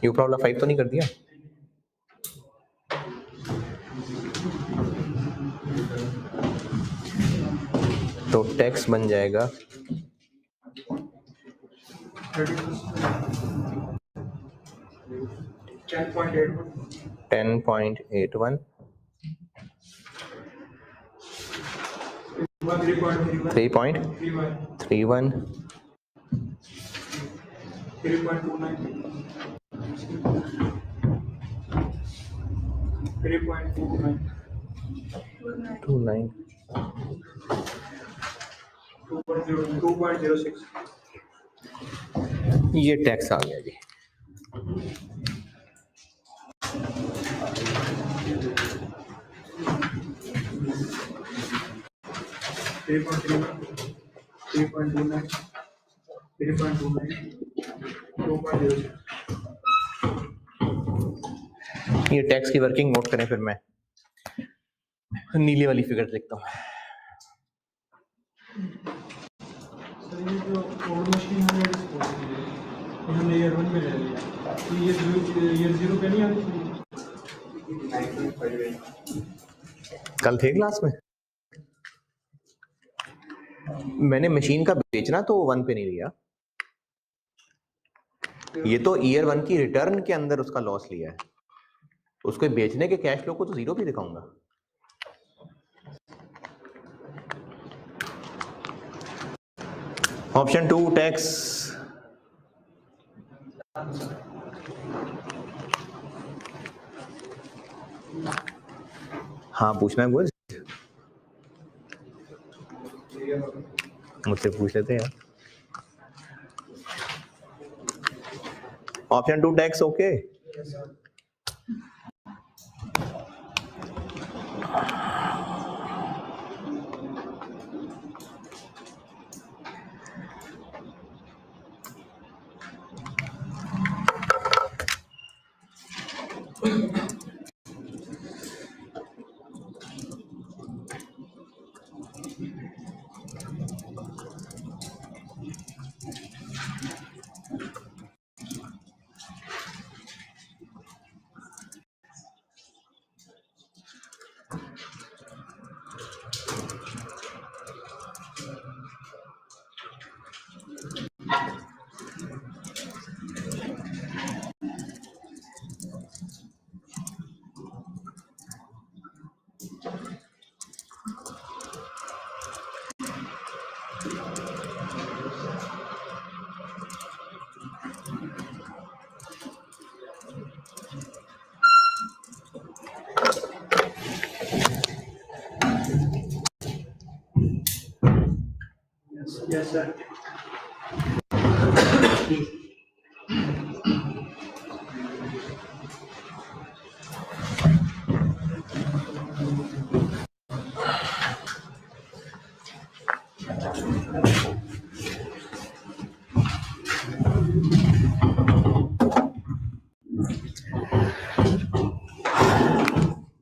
यू प्रॉब्लम 5 तो नहीं कर दिया? तो टैक्स बन जाएगा 10.81 3.31 3.29 3.29. 29 2.06. ये टैक्स आ गया जी। ये टैक्स की वर्किंग नोट करें, फिर मैं नीली वाली फिगर लिखता हूँ। सर ये जो ओल्ड मशीन है हमने ईयर 1 में ले लिया, तो ये ईयर 0 पे नहीं आनी चाहिए। कल थे क्लास में, मैंने मशीन का बेचना तो 1 पे नहीं लिया, ये तो ईयर 1 की रिटर्न के अंदर उसका लॉस लिया है, उसको बेचने के कैश फ्लो को तो 0 भी दिखाऊंगा। Option 2 tax. हाँ पूछना है बोल, मुझसे पूछ लेते हैं। Option 2 tax okay. Yes, sir.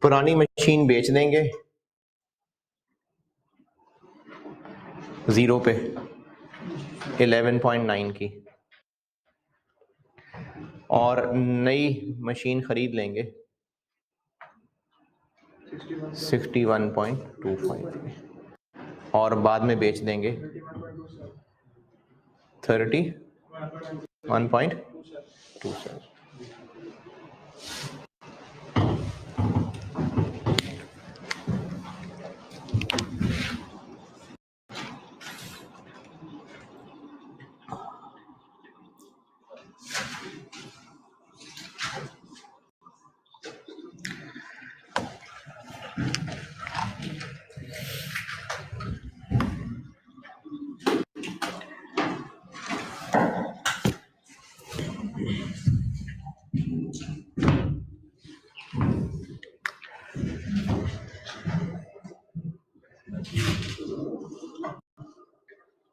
पुरानी मशीन बेच देंगे 0 पे 11.9 की, और नई मशीन खरीद लेंगे 61.25 की, और बाद में बेच देंगे 31.27।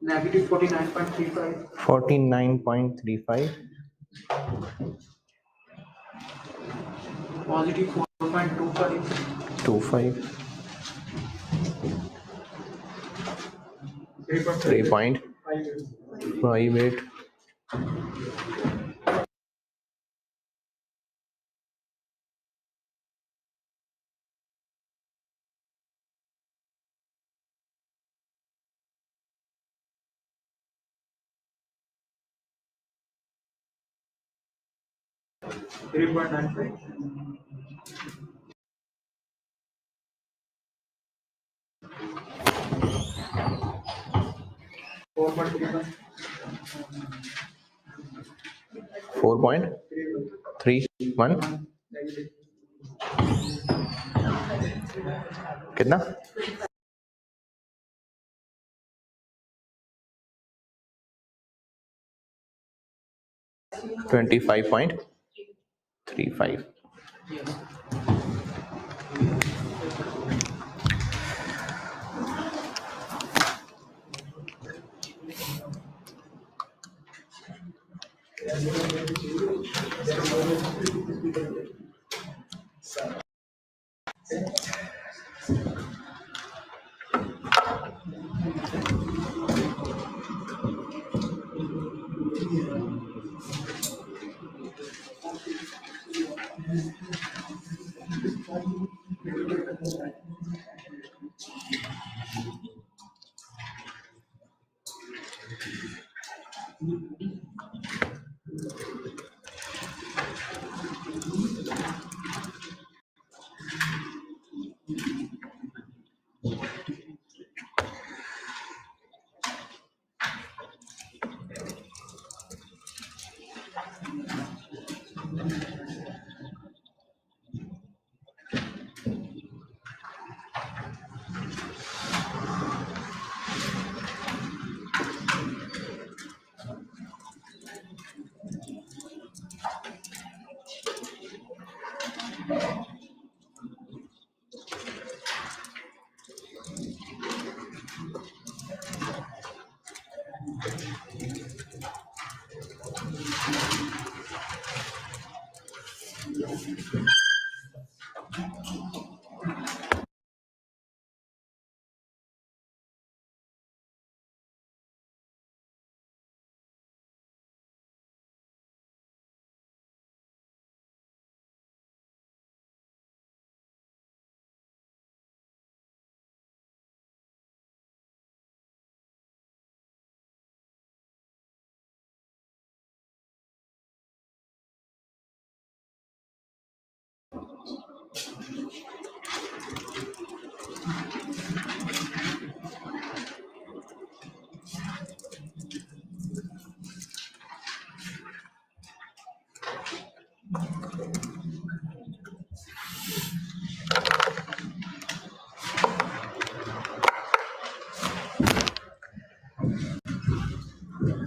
Negative 49.35. 49.35, Positive 4.25. 25, 3.58, कितना? $25.35.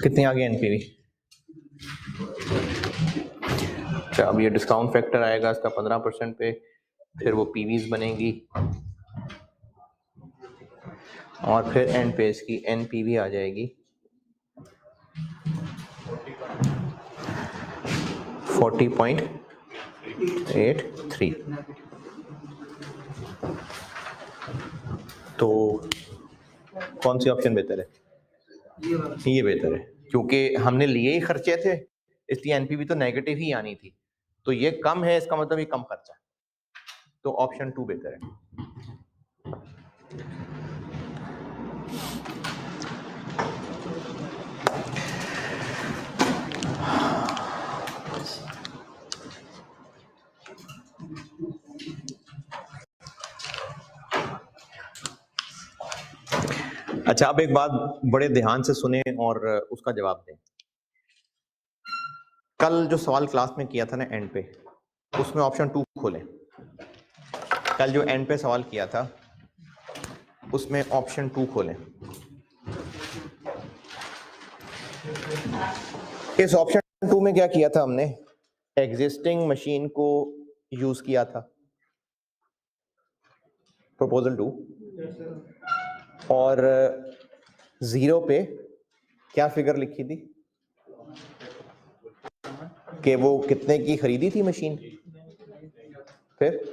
कितनी आ गई एनपीवी? अच्छा, अब ये डिस्काउंट फैक्टर आएगा इसका 15% पे, फिर वो पीवीज बनेगी और फिर एंड पे इसकी एनपीवी आ जाएगी 40.83। तो कौन सी ऑप्शन बेहतर है? ये बेहतर है, क्योंकि हमने लिए ही खर्चे थे, इसलिए एनपीवी तो नेगेटिव ही आनी थी। तो ये कम है, इसका मतलब ये कम खर्चा है, तो ऑप्शन 2 बेहतर है। अच्छा, अब एक बात बड़े ध्यान से सुने और उसका जवाब दें। कल जो सवाल क्लास में किया था ना एंड पे, उसमें ऑप्शन 2 खोलें। कल जो एंड पे सवाल किया था उसमें ऑप्शन 2 खोलें। इस ऑप्शन 2 में क्या किया था हमने? एग्जिस्टिंग मशीन को यूज किया था, प्रपोजल 2, और 0 पे क्या फिगर लिखी थी कि वो कितने की खरीदी थी मशीन। फिर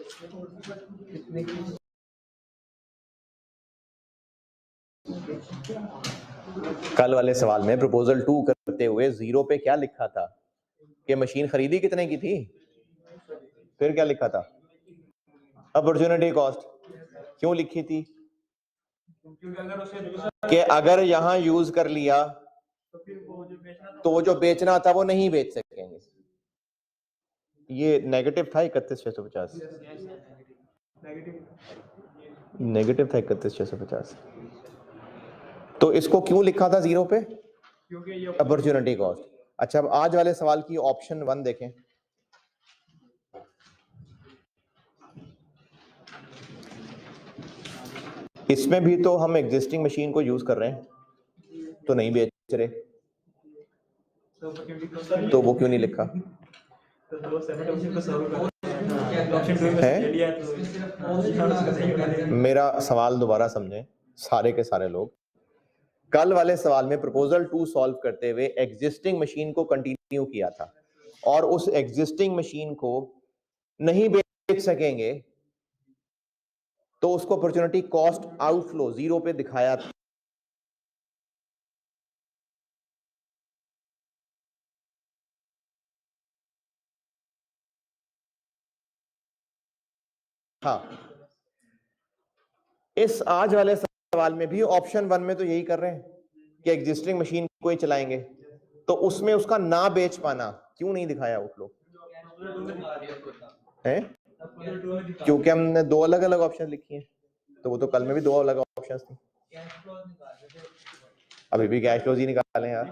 कल वाले सवाल में प्रपोजल 2 करते हुए 0 पे क्या लिखा था कि मशीन खरीदी कितने की थी। फिर क्या लिखा था? Opportunity cost. क्यों लिखी थी? कि अगर यहां यूज कर लिया तो जो बेचना था वो नहीं बेच सकेंगे। ये नेगेटिव था 31,650, नेगेटिव था 31,650। तो इसको क्यों लिखा था 0 पे? Opportunity cost. अच्छा, अब आज वाले सवाल की ऑप्शन 1 देखें। इसमें भी तो हम एग्जिस्टिंग मशीन को यूज कर रहे हैं, तो नहीं बेच रहे, तो वो क्यों नहीं लिखा है? मेरा सवाल दोबारा समझें सारे के सारे लोग। कल वाले सवाल में प्रपोजल 2 सॉल्व करते हुए एग्जिस्टिंग मशीन को कंटिन्यू किया था और उस एग्जिस्टिंग मशीन को नहीं बेच सकेंगे तो उसको अपॉर्चुनिटी कॉस्ट आउटफ्लो 0 पे दिखाया था। हाँ, इस आज वाले सवाल में भी ऑप्शन 1 में तो यही कर रहे हैं कि एग्जिस्टिंग मशीन को ही चलाएंगे, तो उसमें उसका ना बेच पाना क्यों नहीं दिखाया आउटफ्लो है? क्योंकि हमने 2 अलग अलग ऑप्शन लिखी हैं, तो वो तो कल में भी 2 अलग ऑप्शन थी। अभी भी कैश फ्लोज ही निकाले यार।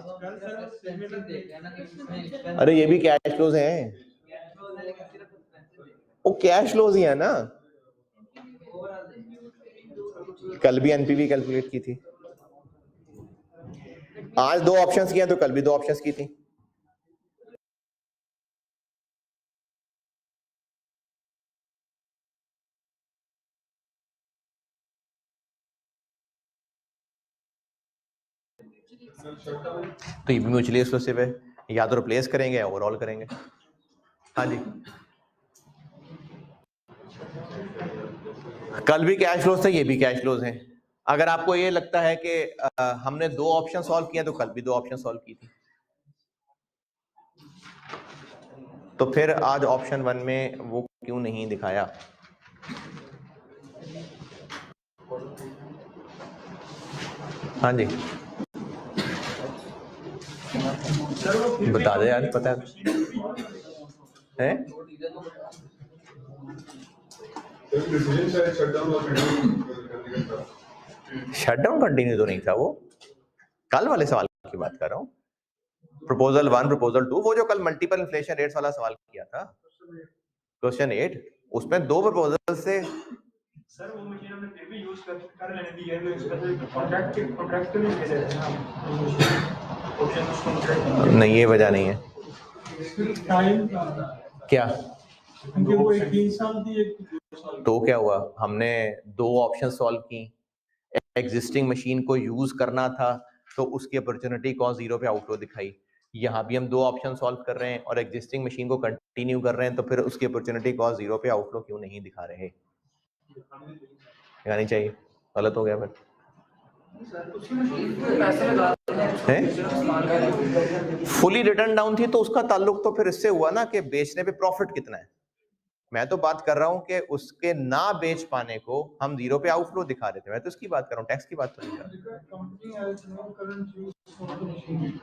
अरे ये भी कैश फ्लोज हैं, वो कैश फ्लोज ही है ना। कल भी एनपीवी कैलकुलेट की थी, आज 2 ऑप्शंस किए तो कल भी 2 ऑप्शंस की थी। तो ये भी म्यूचुअली एक्सक्लूसिव है, या तो रिप्लेस करेंगे या ओवरऑल करेंगे। हाँ जी, कल भी कैश फ्लोज थे, ये भी कैश फ्लोज हैं। अगर आपको ये लगता है कि हमने 2 ऑप्शन सॉल्व किए तो कल भी 2 ऑप्शन सॉल्व की थी, तो फिर आज ऑप्शन 1 में वो क्यों नहीं दिखाया? हाँ जी बता दे यार, पता है? शटडाउन कंटिन्यू तो नहीं था, वो कल वाले सवाल की बात कर रहा हूँ। प्रपोजल 1, प्रपोजल 2, वो जो कल मल्टीपल इन्फ्लेशन रेट्स वाला सवाल किया था, क्वेश्चन 8, उसमें 2 प्रपोजल से सर वो मशीन हमने फिर भी यूज कर लेने दी है, तो स्पेशल कॉन्ट्रैक्ट के लिए भेजा है ऑप्शन। नहीं, ये वजह नहीं है टाइम क्या, क्योंकि वो 3 साल थी, एक 2 साल। तो क्या हुआ, हमने 2 ऑप्शन सॉल्व की, एग्जिस्टिंग मशीन को यूज करना था तो उसकी अपॉर्चुनिटी कॉस्ट 0 पे आउटफ्लो दिखाई। यहाँ भी हम 2 ऑप्शन सॉल्व कर रहे हैं और एग्जिस्टिंग मशीन को कंटिन्यू कर रहे हैं, तो फिर उसकी अपॉर्चुनिटी कॉस्ट 0 पे आउटफ्लो क्यों नहीं दिखा रहे? दिखानी चाहिए, गलत हो गया फिर फुली रिटर्न डाउन थी, तो उसका ताल्लुक तो फिर इससे हुआ ना कि बेचने पे प्रॉफिट कितना है। मैं तो बात कर रहा हूं कि उसके ना बेच पाने को हम 0 पे आउटफ्लो दिखा रहे थे, मैं तो इसकी बात कर रहा हूँ, टैक्स की बात तो नहीं कर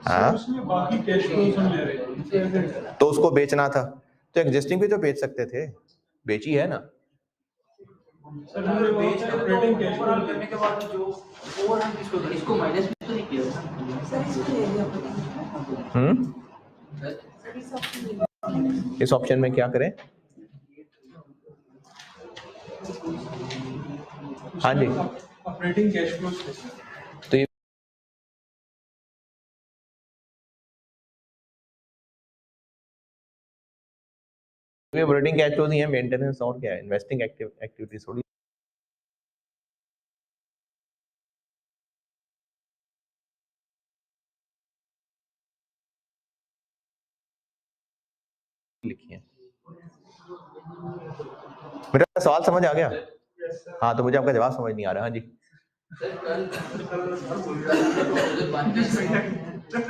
रहा। उसमें बाकी कैश फ्लोस हम ले रहे हैं, तो उसको बेचना था, तो एग्जिस्टिंग भी तो बेच सकते थे, बेची है ना। सर हमने बेच ऑपरेटिंग कैश फ्लो करने के बाद जो ओवर हम इसको माइनस भी तो नहीं किया सर, इसको ले लिया इस ऑप्शन में क्या करें? हाँ जी, ऑपरेटिंग कैश फ्लो, तो ये ऑपरेटिंग कैश फ्लो नहीं है, मेंटेनेंस और क्या है, इन्वेस्टिंग एक्टिविटीज थोड़ी। लिखी है। मेरा सवाल समझ आ गया? हाँ, तो मुझे आपका जवाब समझ नहीं आ रहा। हाँ जी,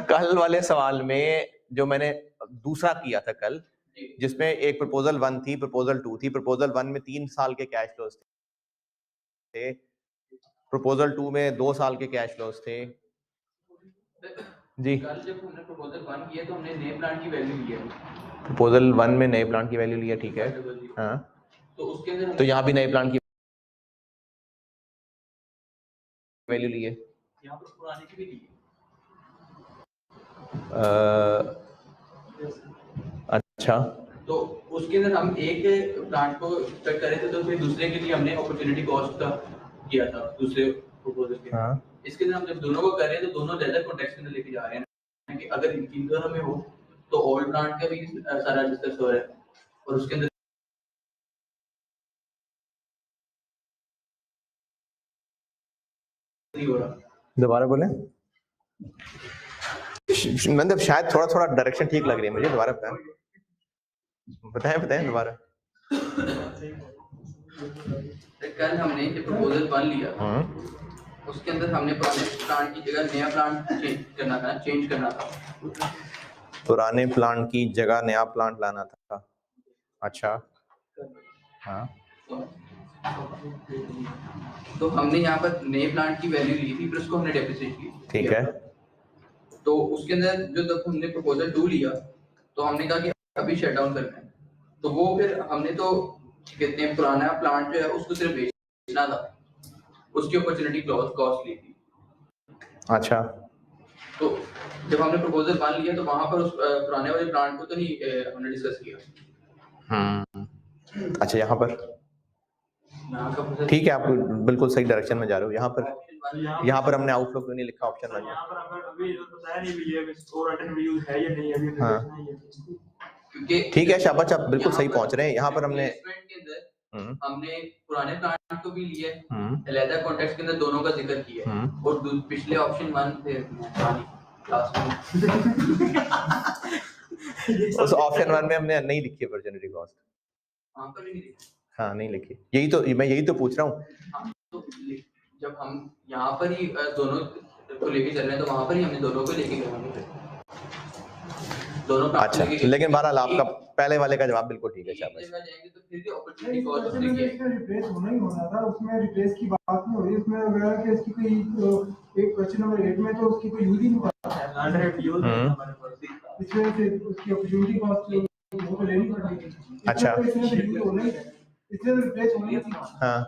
कल वाले सवाल में जो मैंने दूसरा किया था कल, जिसमें एक प्रपोजल 1 थी, प्रपोजल 2 थी। प्रपोजल 1 में 3 साल के कैश फ्लोज थे, प्रपोजल 2 में 2 साल के कैश फ्लोज थे। जी, कल जब हमने प्रपोजल 1 किया तो हमने नए प्लान की वैल्यू ली है। प्रपोजल 1 में नए प्लान की वैल्यू लिया, ठीक है। हाँ, तो उसके अंदर तो यहाँ भी नए प्लान की वैल्यू ली है, यहाँ पर पुराने की भी ली है। अच्छा, तो उसके अंदर हम एक प्लांट को चेक करे थे, तो फिर दूसरे के लिए हमने अपॉर्चुनिटी कॉस्ट का किया था दूसरे प्रपोजल के। हाँ इसके अंदर हम जब दोनों को कर रहे हैं तो दोनों लेदर कॉन्टेक्स्ट के अंदर लेके जा रहे हैं कि अगर इनकी अगर हमें हो तो ओल्ड प्लांट का भी सारा डिस्कस हो रहा है और उसके अंदर नहीं हो रहा। दोबारा बोले, मतलब शायद थोड़ा थोड़ा डायरेक्शन ठीक लग रही है मुझे, दोबारा बताएं दोबारा। कल हमने जो प्रपोजल बन लिया उसके अंदर हमने पुराने प्लांट की जगह नया प्लांट चेंज करना था। पुराने प्लांट की जगह नया प्लांट लाना था। अच्छा हाँ, तो हमने यहाँ पर नए प्लांट की वैल्यू ली थी फिर उसको हमने डेप्रिसिएट की। ठीक है। तो उसके अंदर जो जब हमने प्रपोजल 2 लिया तो हमने कहा कि अभी शट डाउन करना है, तो वो फिर हमने तो कहते हैं पुराना प्लांट जो है उसको सिर्फ बेचना था, उसकी अपॉर्चुनिटी कॉस्ट ली थी। अच्छा, तो जब हमने प्रपोजल 1 लिया तो वहां पर उस पुराने वाले प्लांट को तो नहीं हमने डिस्कस किया। अच्छा यहाँ पर ठीक है, आप बिल्कुल सही डायरेक्शन में जा रहे हो। यहाँ पर हमने आउटलुक क्यों नहीं लिखा ऑप्शन 1 में? यहाँ पर अगर अभी बताया नहीं भी है स्कोर अटेंड यूज है या नहीं अभी हाँ नहीं है, क्योंकि ठीक है, शाबाश, आप बिल्कुल सही पहुंच रहे हैं। यहाँ पर हमने हमने पुराने प्लांट को भी लिया है, अलग कॉन्टेक्स्ट के अंदर दोनों का जिक्र किया है और पिछले ऑप्शन 1 थे लास्ट में उस ऑप्शन 1 में हमने नहीं लिखी अपॉर्चुनिटी कॉस्ट। वहां पर नहीं लिखी। हाँ नहीं लिखी, यही तो मैं यही तो पूछ रहा हूँ। हाँ, तो जब हम यहाँ पर ही दोनों को लेके चल रहे हैं तो वहां पर ही हमने दोनों को लेके गए दोनों। अच्छा, लेकिन बहरहाल आपका पहले वाले का जवाब बिल्कुल ठीक है, शाबाश। जाएंगे तो फिर भी अपॉर्चुनिटी कॉस्ट देखिए रिप्लेस होना ही होना था, उसमें रिप्लेस की बात नहीं हो रही, उसमें अगर कि इसकी कोई एक क्वेश्चन नंबर 8 में तो उसकी कोई यूज ही नहीं था, इसमें से उसकी अपॉर्चुनिटी कॉस्ट वो तो लेनी पड़ेगी। अच्छा, इसमें तो यूज होना ही है, इसमें रिप्लेस होनी थी। हाँ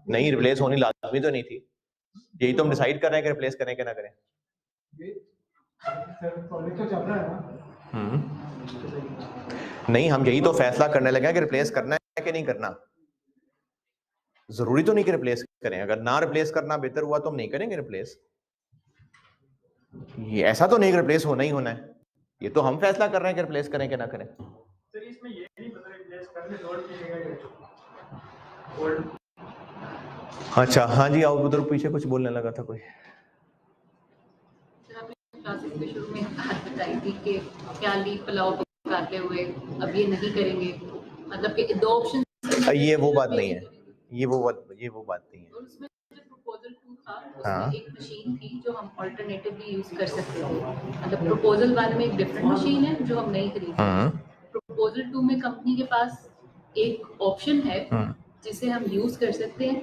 नहीं, रिप्लेस होनी लाजमी तो नहीं थी, यही तो हम डिसाइड कर रहे हैं कि रिप्लेस करें कि ना करें। सर प्रोजेक्ट तो चल रहा है ना। नहीं, हम यही तो फैसला करने लगे हैं कि रिप्लेस करना है कि नहीं करना। जरूरी तो नहीं कि रिप्लेस करें, अगर ना रिप्लेस करना बेहतर हुआ तो हम नहीं करेंगे रिप्लेस। ये ऐसा तो नहीं कि रिप्लेस होना ही होना है, ये तो हम फैसला कर रहे हैं कि रिप्लेस करें कि ना करें। सर इसमें ये नहीं पता रिप्लेस करने लोड की जगह अच्छा हाँ जी, आओ उधर पीछे कुछ बोलने लगा था कोई। क्लासेस के शुरू में बात बताई थी कि क्या लीक पुलाव पकाते हुए अब ये नहीं करेंगे, मतलब कि 2 ऑप्शन। ये वो बात नहीं है, ये वो बात नहीं है। और उसमें जो प्रपोजल 2 था हाँ। उसमें एक मशीन थी जो हम अल्टरनेटिवली यूज कर सकते थे, मतलब प्रपोजल 1 में एक डिफरेंट मशीन है जो हम नहीं खरीदते, प्रपोजल 2 में कंपनी के पास एक ऑप्शन है जिसे हम यूज कर सकते हैं,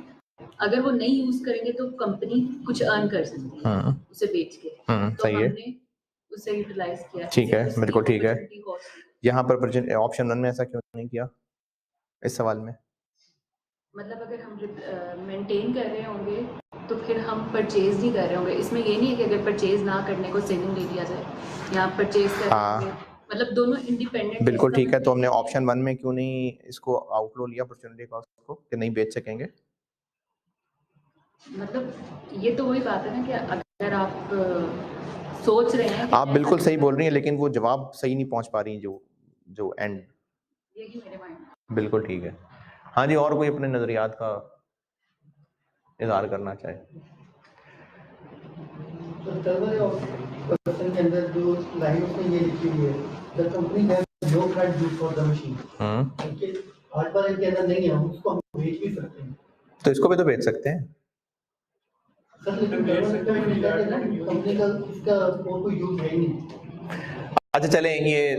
अगर वो नहीं यूज करेंगे तो कंपनी कुछ अर्न कर सकती है उसे बेच के। तो सही है, हमने उसे यूटिलाइज किया। ठीक है, बिल्कुल ठीक है। यहाँ पर ऑप्शन 1 में ऐसा क्यों नहीं किया इस सवाल में? मतलब अगर हम मेंटेन कर रहे होंगे तो फिर हम परचेज नहीं कर रहे होंगे। इसमें ये नहीं है कि अगर परचेज ना करने को सेलिंग ले लिया जाए, यहाँ परचेज कर रहे हैं, मतलब दोनों इंडिपेंडेंट। बिल्कुल ठीक है, तो हमने ऑप्शन 1 में क्यों नहीं इसको आउटलो लिया अपॉर्चुनिटी कॉस्ट को कि नहीं बेच सकेंगे? मतलब ये तो वही बात है ना कि अगर आप सोच रहे हैं, आप बिल्कुल सही बोल रही हैं, लेकिन वो जवाब सही नहीं पहुंच पा रही जो एंड। यही मेरे माइंड में। बिल्कुल ठीक है। हाँ जी, और कोई अपने नजरियात का इजहार करना चाहे? क्वेश्चन के अंदर जो लाइन उसमें ये लिखी हुई है, the company has no front use for the machine, क्योंकि हर बार इनके अंदर नहीं है, हम उसको हम बेच भी सकते हैं। तो इसको भी तो बेच सकते हैं सर लेकिन कंपनी का इसका कोई यूज है ही नहीं। अच्छा चलें, ये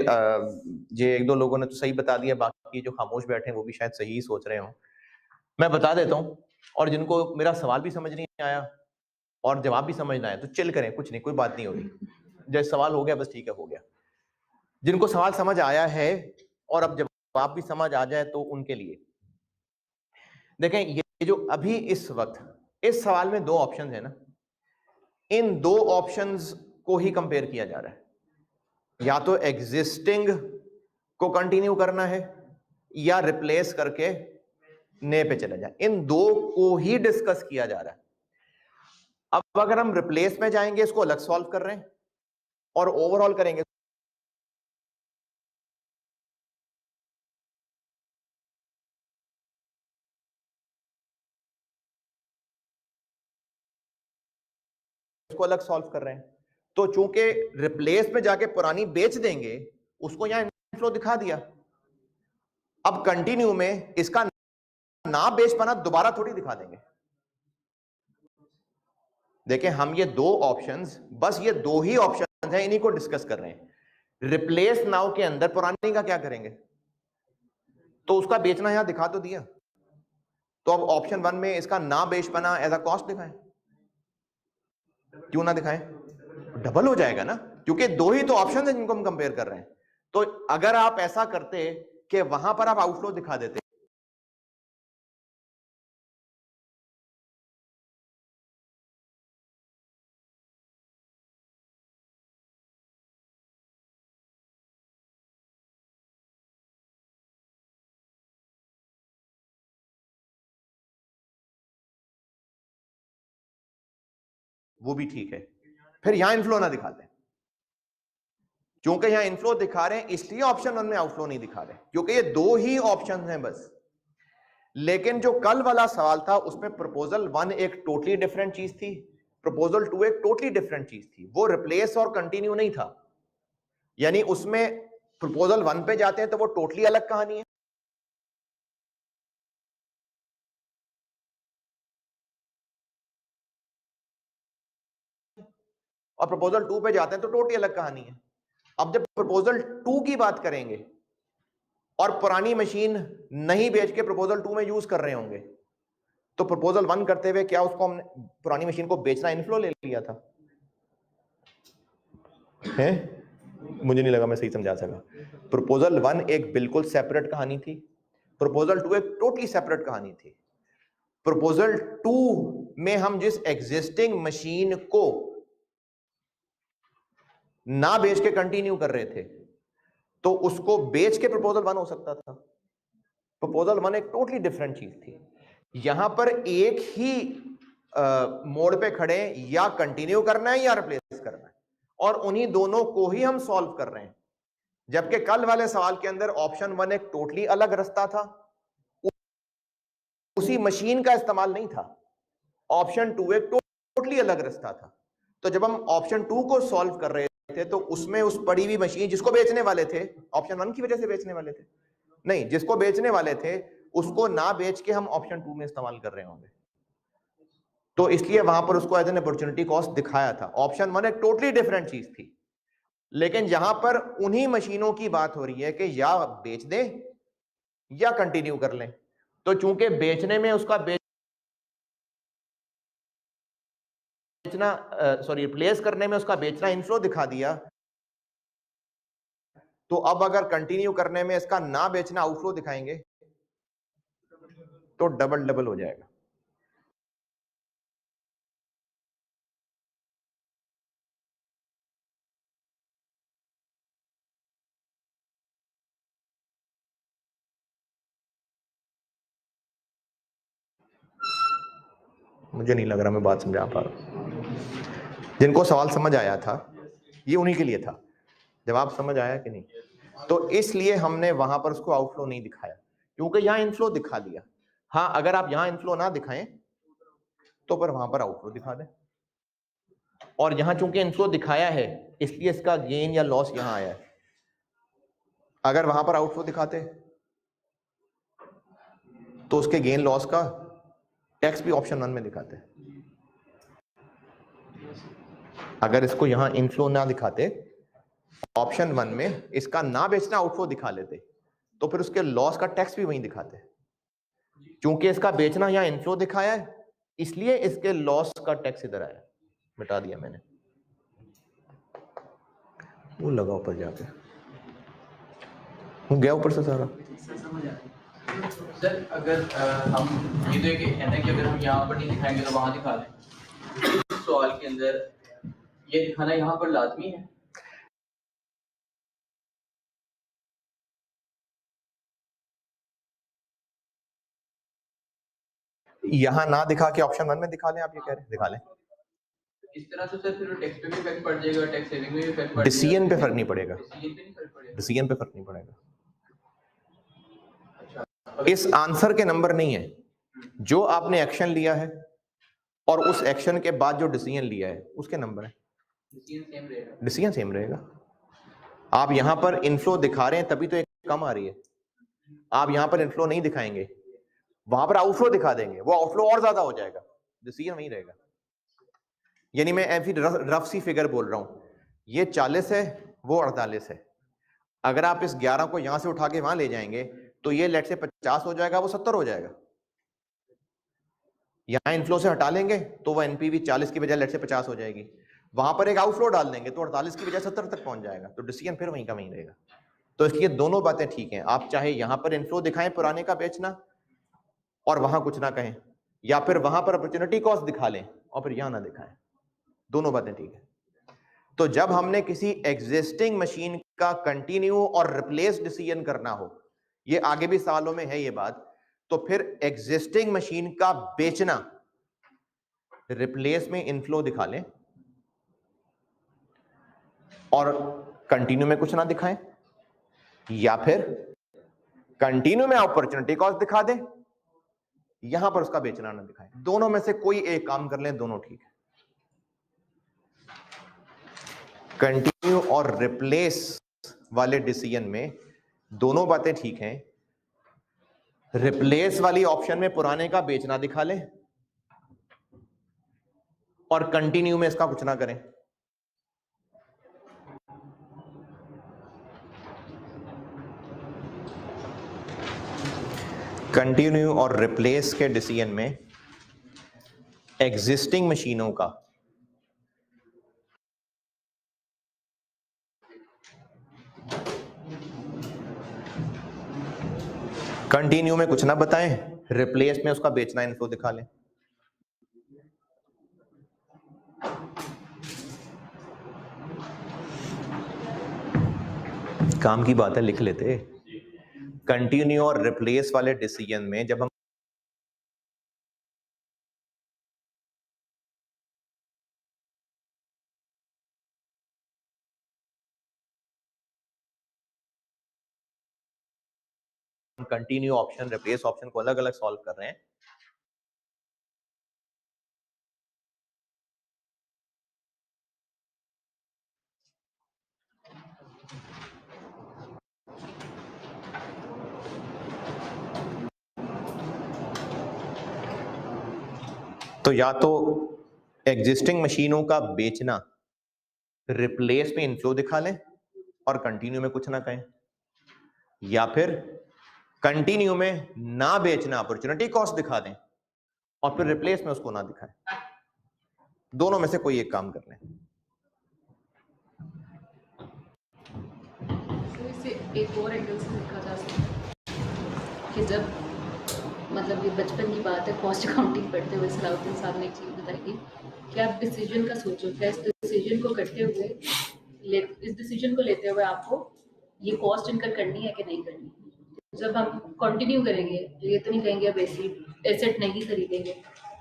1-2 लोगों ने तो सही बता दिया, बाकी जो खामोश बैठे हैं वो भी शायद सही ही सोच रहे हो। मैं बता देता हूँ, और जिनको मेरा सवाल भी समझ नहीं आया और जवाब भी समझ ना आया तो चिल करें, कुछ नहीं, कोई बात नहीं होगी। जब सवाल हो गया बस ठीक है, हो गया। जिनको सवाल समझ आया है और अब जवाब भी समझ आ जाए तो उनके लिए देखें, ये जो अभी इस वक्त इस सवाल में 2 ऑप्शन है ना, इन 2 ऑप्शंस को ही कंपेयर किया जा रहा है। या तो एग्जिस्टिंग को कंटिन्यू करना है या रिप्लेस करके नए पे चले जाए, इन दो को ही डिस्कस किया जा रहा है। अब अगर हम रिप्लेस में जाएंगे, इसको अलग सॉल्व कर रहे हैं, और ओवरऑल करेंगे इसको अलग सॉल्व कर रहे हैं। तो चूंकि रिप्लेस में जाके पुरानी बेच देंगे, उसको यहां इनफ्लो दिखा दिया। अब कंटिन्यू में इसका ना बेच पाना दोबारा थोड़ी दिखा देंगे। देखें, हम ये दो ऑप्शंस, बस ये दो ही ऑप्शंस हैं, इन्हीं को डिस्कस कर रहे हैं। रिप्लेस नाउ के अंदर पुरानी का क्या करेंगे? तो उसका बेचना यहां दिखा तो दिया, तो अब ऑप्शन 1 में इसका ना बेच पाना एज अ कॉस्ट दिखाएं। क्यों ना दिखाएं? डबल हो जाएगा ना, क्योंकि दो ही तो ऑप्शन है जिनको हम कंपेयर कर रहे हैं। तो अगर आप ऐसा करते कि वहां पर आप आउटफ्लो दिखा देते, वो भी ठीक है, फिर यहां इनफ्लो ना दिखाते। क्योंकि यहां इनफ्लो दिखा रहे हैं, इसलिए ऑप्शन 1 में आउटफ्लो नहीं दिखा रहे, क्योंकि ये दो ही ऑप्शन हैं बस। लेकिन जो कल वाला सवाल था, उसमें प्रपोजल 1 एक टोटली डिफरेंट चीज थी, प्रपोजल 2 एक टोटली डिफरेंट चीज थी। वो रिप्लेस और कंटिन्यू नहीं था, यानी उसमें प्रपोजल 1 पे जाते हैं तो वो टोटली अलग कहानी है, और प्रपोजल 2 पे जाते हैं तो टोटली अलग कहानी है। अब जब प्रपोजल 2 की बात करेंगे और पुरानी मशीन नहीं बेच के प्रपोजल 2 में यूज कर रहे होंगे, तो प्रपोजल 1 करते हुए क्या उसको हमने पुरानी मशीन को बेचना इनफ्लो ले लिया था? है? मुझे नहीं लगा मैं सही समझा सका। प्रपोजल 1 एक बिल्कुल सेपरेट कहानी थी, प्रपोजल 2 एक टोटली सेपरेट कहानी थी। प्रपोजल 2 में हम जिस एग्जिस्टिंग मशीन को ना बेच के कंटिन्यू कर रहे थे, तो उसको बेच के प्रपोजल 1 हो सकता था। प्रपोजल 1 एक टोटली डिफरेंट चीज थी। यहां पर एक ही मोड पे खड़े, या कंटिन्यू करना है या रिप्लेस करना है, और उन्हीं दोनों को ही हम सॉल्व कर रहे हैं। जबकि कल वाले सवाल के अंदर ऑप्शन 1 एक टोटली अलग रास्ता था, उसी मशीन का इस्तेमाल नहीं था। ऑप्शन 2 एक टोटली अलग रास्ता था। तो जब हम ऑप्शन 2 को सॉल्व कर रहे थे, तो उसमें उस पड़ी हुई मशीन जिसको बेचने वाले थे, ऑप्शन 1 की वजह से बेचने वाले थे नहीं, जिसको बेचने वाले थे उसको ना बेच के हम ऑप्शन 2 में इस्तेमाल कर रहे होंगे, तो इसलिए वहां पर उसको एज एन अपॉर्चुनिटी कॉस्ट दिखाया था। ऑप्शन 1 एक टोटली डिफरेंट चीज थी, लेकिन यहां पर उन्हीं मशीनों की बात हो रही है कि या बेच दें या कंटिन्यू कर लें। तो चूंकि बेचने में उसका बेचना रिप्लेस करने में उसका बेचना इनफ्लो दिखा दिया, तो अब अगर कंटिन्यू करने में इसका ना बेचना आउटफ्लो दिखाएंगे तो डबल डबल हो जाएगा। मुझे नहीं लग रहा मैं बात समझा पा रहा। जिनको सवाल समझ आया था, ये उन्हीं के लिए था। जवाब समझ आया कि नहीं? तो इसलिए हमने वहां पर उसको आउटफ्लो नहीं दिखाया, क्योंकि यहां इनफ्लो दिखा दिया। हाँ, अगर आप यहां इनफ्लो ना दिखाएं तो पर वहां पर आउटफ्लो दिखा दें, और यहां चूंकि इनफ्लो दिखाया है इसलिए इसका गेन या लॉस यहां आया है। अगर वहां पर आउटफ्लो दिखाते तो उसके गेन लॉस का टैक्स भी ऑप्शन 1 में दिखाते। अगर इसको यहां इनफ्लो ना दिखाते, ऑप्शन 1 में इसका ना बेचना आउटफ्लो दिखा लेते, तो फिर उसके लॉस का टैक्स भी वहीं दिखाते। क्योंकि इसका बेचना यहां इनफ्लो दिखाया है, इसलिए इसके लॉस का टैक्स इधर आया, मिटा दिया मैंने। वो लगा ऊपर जाके, वो गया ऊपर से सारा। सर अगर हम ये तो है ना कि अगर हम यहाँ पर नहीं दिखाएंगे तो वहाँ दिखा दें, इस सवाल के अंदर ये दिखाना यहाँ पर लाजमी है। यहाँ ना दिखा के ऑप्शन 1 में दिखा लें, आप ये कह रहे हैं, दिखा लें। इस तरह तो सर फिर टैक्स पे भी इफेक्ट पड़ जाएगा, टैक्स सेविंग में भी इफेक्ट पड़ जाएगा। डिसीजन पे फर्क नहीं पड़ेगा, डिसीजन पे नहीं फर्क पड़ेगा। डिसीजन पे फर्क नहीं पड़ेगा। इस आंसर के नंबर नहीं है, जो आपने एक्शन लिया है और उस एक्शन के बाद जो डिसीजन लिया है उसके नंबर है। डिसीजन सेम रहेगा। डिसीजन सेम रहेगा। आप यहां पर इनफ्लो दिखा रहे हैं तभी तो एक कम आ रही है। आप यहां पर इनफ्लो नहीं दिखाएंगे, वहां पर आउटफ्लो दिखा देंगे, वो आउटफ्लो और ज्यादा हो जाएगा, डिसीजन वही रहेगा। यानी मैं ऐसी रफ सी फिगर बोल रहा हूं, ये 40 है, वो 48 है। अगर आप इस 11 को यहां से उठा के वहां ले जाएंगे तो ये लेट से 50 हो जाएगा, वो 70 हो जाएगा। यहां इनफ्लो से हटा लेंगे तो वो एनपीवी 40 की बजाय लेट से 50 हो जाएगी। वहां पर एक आउटफ्लो डाल देंगे तो 48 की बजाय 70 तक पहुंच जाएगा, तो डिसीजन फिर वहीं का वहीं रहेगा। तो इसलिए दोनों बातें ठीक हैं। आप चाहे यहां पर इनफ्लो दिखाएं पुराने का बेचना और वहां कुछ ना कहें, या फिर वहां पर अपॉर्चुनिटी कॉस्ट दिखा लें और फिर यहां ना दिखाएं, दोनों बातें ठीक है। तो जब हमने किसी एग्जिस्टिंग मशीन का कंटिन्यू और रिप्लेस डिसीजन करना हो, ये आगे भी सालों में है ये बात, तो फिर एग्जिस्टिंग मशीन का बेचना, रिप्लेस में इनफ्लो दिखा लें और कंटिन्यू में कुछ ना दिखाएं, या फिर कंटिन्यू में अपॉर्चुनिटी कॉस्ट दिखा दें, यहां पर उसका बेचना ना दिखाएं। दोनों में से कोई एक काम कर लें, दोनों ठीक है। कंटिन्यू और रिप्लेस वाले डिसीजन में दोनों बातें ठीक हैं। रिप्लेस वाली ऑप्शन में पुराने का बेचना दिखा लें और कंटिन्यू में इसका कुछ ना करें। कंटिन्यू और रिप्लेस के डिसीजन में एग्जिस्टिंग मशीनों का कंटिन्यू में कुछ ना बताएं, रिप्लेस में उसका बेचना इनफ्लो दिखा लें। काम की बात है, लिख लेते। कंटिन्यू और रिप्लेस वाले डिसीजन में जब हम कंटिन्यू ऑप्शन रिप्लेस ऑप्शन को अलग अलग सॉल्व कर रहे हैं, तो या तो एग्जिस्टिंग मशीनों का बेचना रिप्लेस में इनफ्लो दिखा लें और कंटिन्यू में कुछ ना कहें, या फिर कंटिन्यू में ना बेचना अपॉर्चुनिटी कॉस्ट दिखा दें और फिर रिप्लेस में उसको ना दिखाएं। दोनों में से कोई एक काम कर लें। इसे एक और एंगल से देखा जा सकता है कि जब मतलब ये बचपन की बात है, कॉस्ट अकाउंटिंग पढ़ते हुए सलाउद्दीन साहब ने एक चीज़ बताई थी कि आप डिसीजन का सोचो, क्या इस डिसीजन को करते हुए इस डिसीजन को लेते हुए आपको ये कॉस्ट इनकर करनी है कि नहीं करनी। जब हम कंटिन्यू करेंगे तो ये तो नहीं कहेंगे अब एसेट नहीं खरीदेंगे,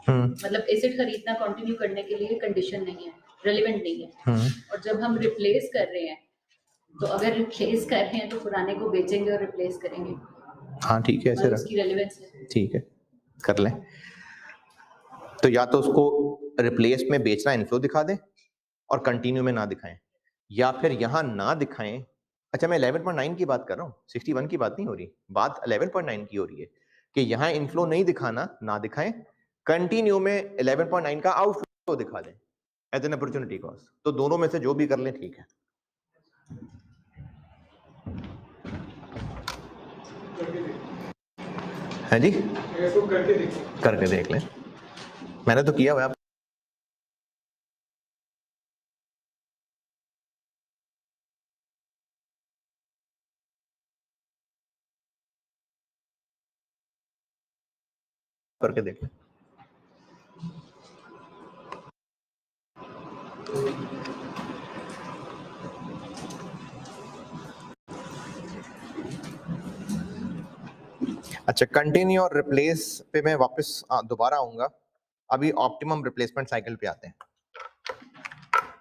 मतलब एसेट खरीदना कंटिन्यू करने के लिए कंडीशन नहीं है, रेलेवेंट नहीं है। और जब हम रिप्लेस कर रहे हैं तो अगर रिप्लेस कर रहे हैं तो पुराने को बेचेंगे और रिप्लेस करेंगे। हाँ ठीक है, ऐसे उसकी रेलेवेंस है, ठीक है, कर लें। तो या तो उसको रिप्लेस में बेचना इनफ्लो दिखा दें और कंटिन्यू में ना दिखाएं, या फिर यहां ना दिखाएं। अच्छा, मैं 11.9 की बात कर रहा हूँ, 61 की बात नहीं हो रही, बात 11.9 की हो रही है कि यहां इनफ्लो नहीं दिखाना, ना दिखाएं, कंटिन्यू में 11.9 का आउटफ्लो दिखा दें एज एन अपॉर्चुनिटी कॉस्ट। तो दोनों में से जो भी कर लें ठीक है। है जी, करके देख लें, मैंने तो किया हुआ है। करके देख लें। अच्छा, कंटिन्यू और रिप्लेस पे मैं वापस दोबारा आऊंगा। अभी ऑप्टिमम रिप्लेसमेंट साइकिल पे आते हैं।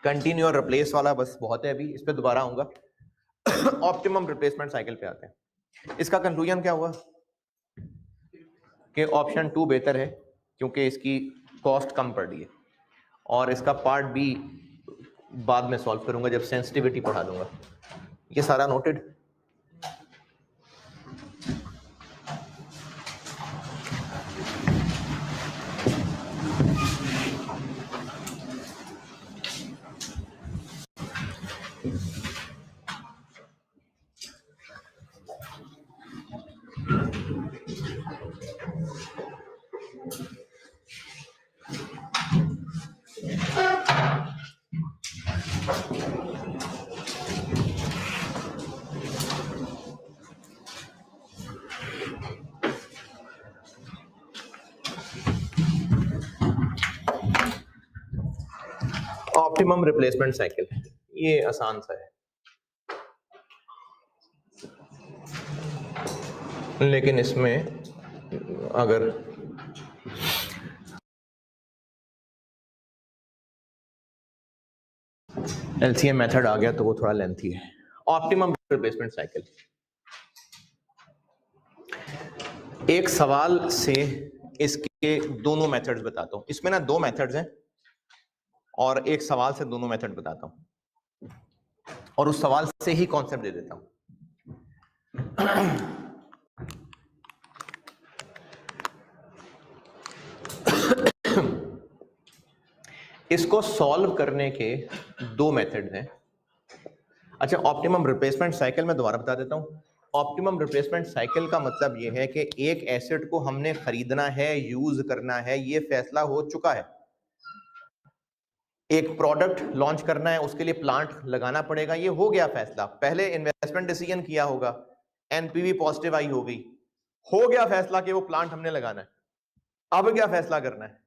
कंटिन्यू और रिप्लेस वाला बस बहुत है, अभी इस पे दोबारा आऊंगा। ऑप्टिमम रिप्लेसमेंट साइकिल पे आते हैं। इसका कंक्लूजन क्या हुआ कि ऑप्शन 2 बेहतर है क्योंकि इसकी कॉस्ट कम पड़ रही है, और इसका पार्ट बी बाद में सॉल्व करूंगा जब सेंसिटिविटी पढ़ा दूंगा। ये सारा नोटेड। ऑप्टिमम रिप्लेसमेंट साइकिल, ये आसान सा है, लेकिन इसमें अगर एलसीएम मेथड आ गया तो वो थोड़ा लेंथी है। ऑप्टिमम रिप्लेसमेंट साइकिल, एक सवाल से इसके दोनों मेथड्स बताता हूं। इसमें ना 2 मेथड्स हैं और एक सवाल से दोनों मेथड बताता हूं, और उस सवाल से ही कॉन्सेप्ट दे देता हूं। इसको सॉल्व करने के 2 मेथड्स हैं। अच्छा, ऑप्टिमम रिप्लेसमेंट साइकिल में दोबारा बता देता हूं। ऑप्टिमम रिप्लेसमेंट साइकिल का मतलब यह है कि एक एसेट को हमने खरीदना है, यूज करना है, ये फैसला हो चुका है। एक प्रोडक्ट लॉन्च करना है, उसके लिए प्लांट लगाना पड़ेगा, ये हो गया फैसला। पहले इन्वेस्टमेंट डिसीजन किया होगा, एनपीवी पॉजिटिव आई होगी, हो गया फैसला कि वो प्लांट हमने लगाना है। अब क्या फैसला करना है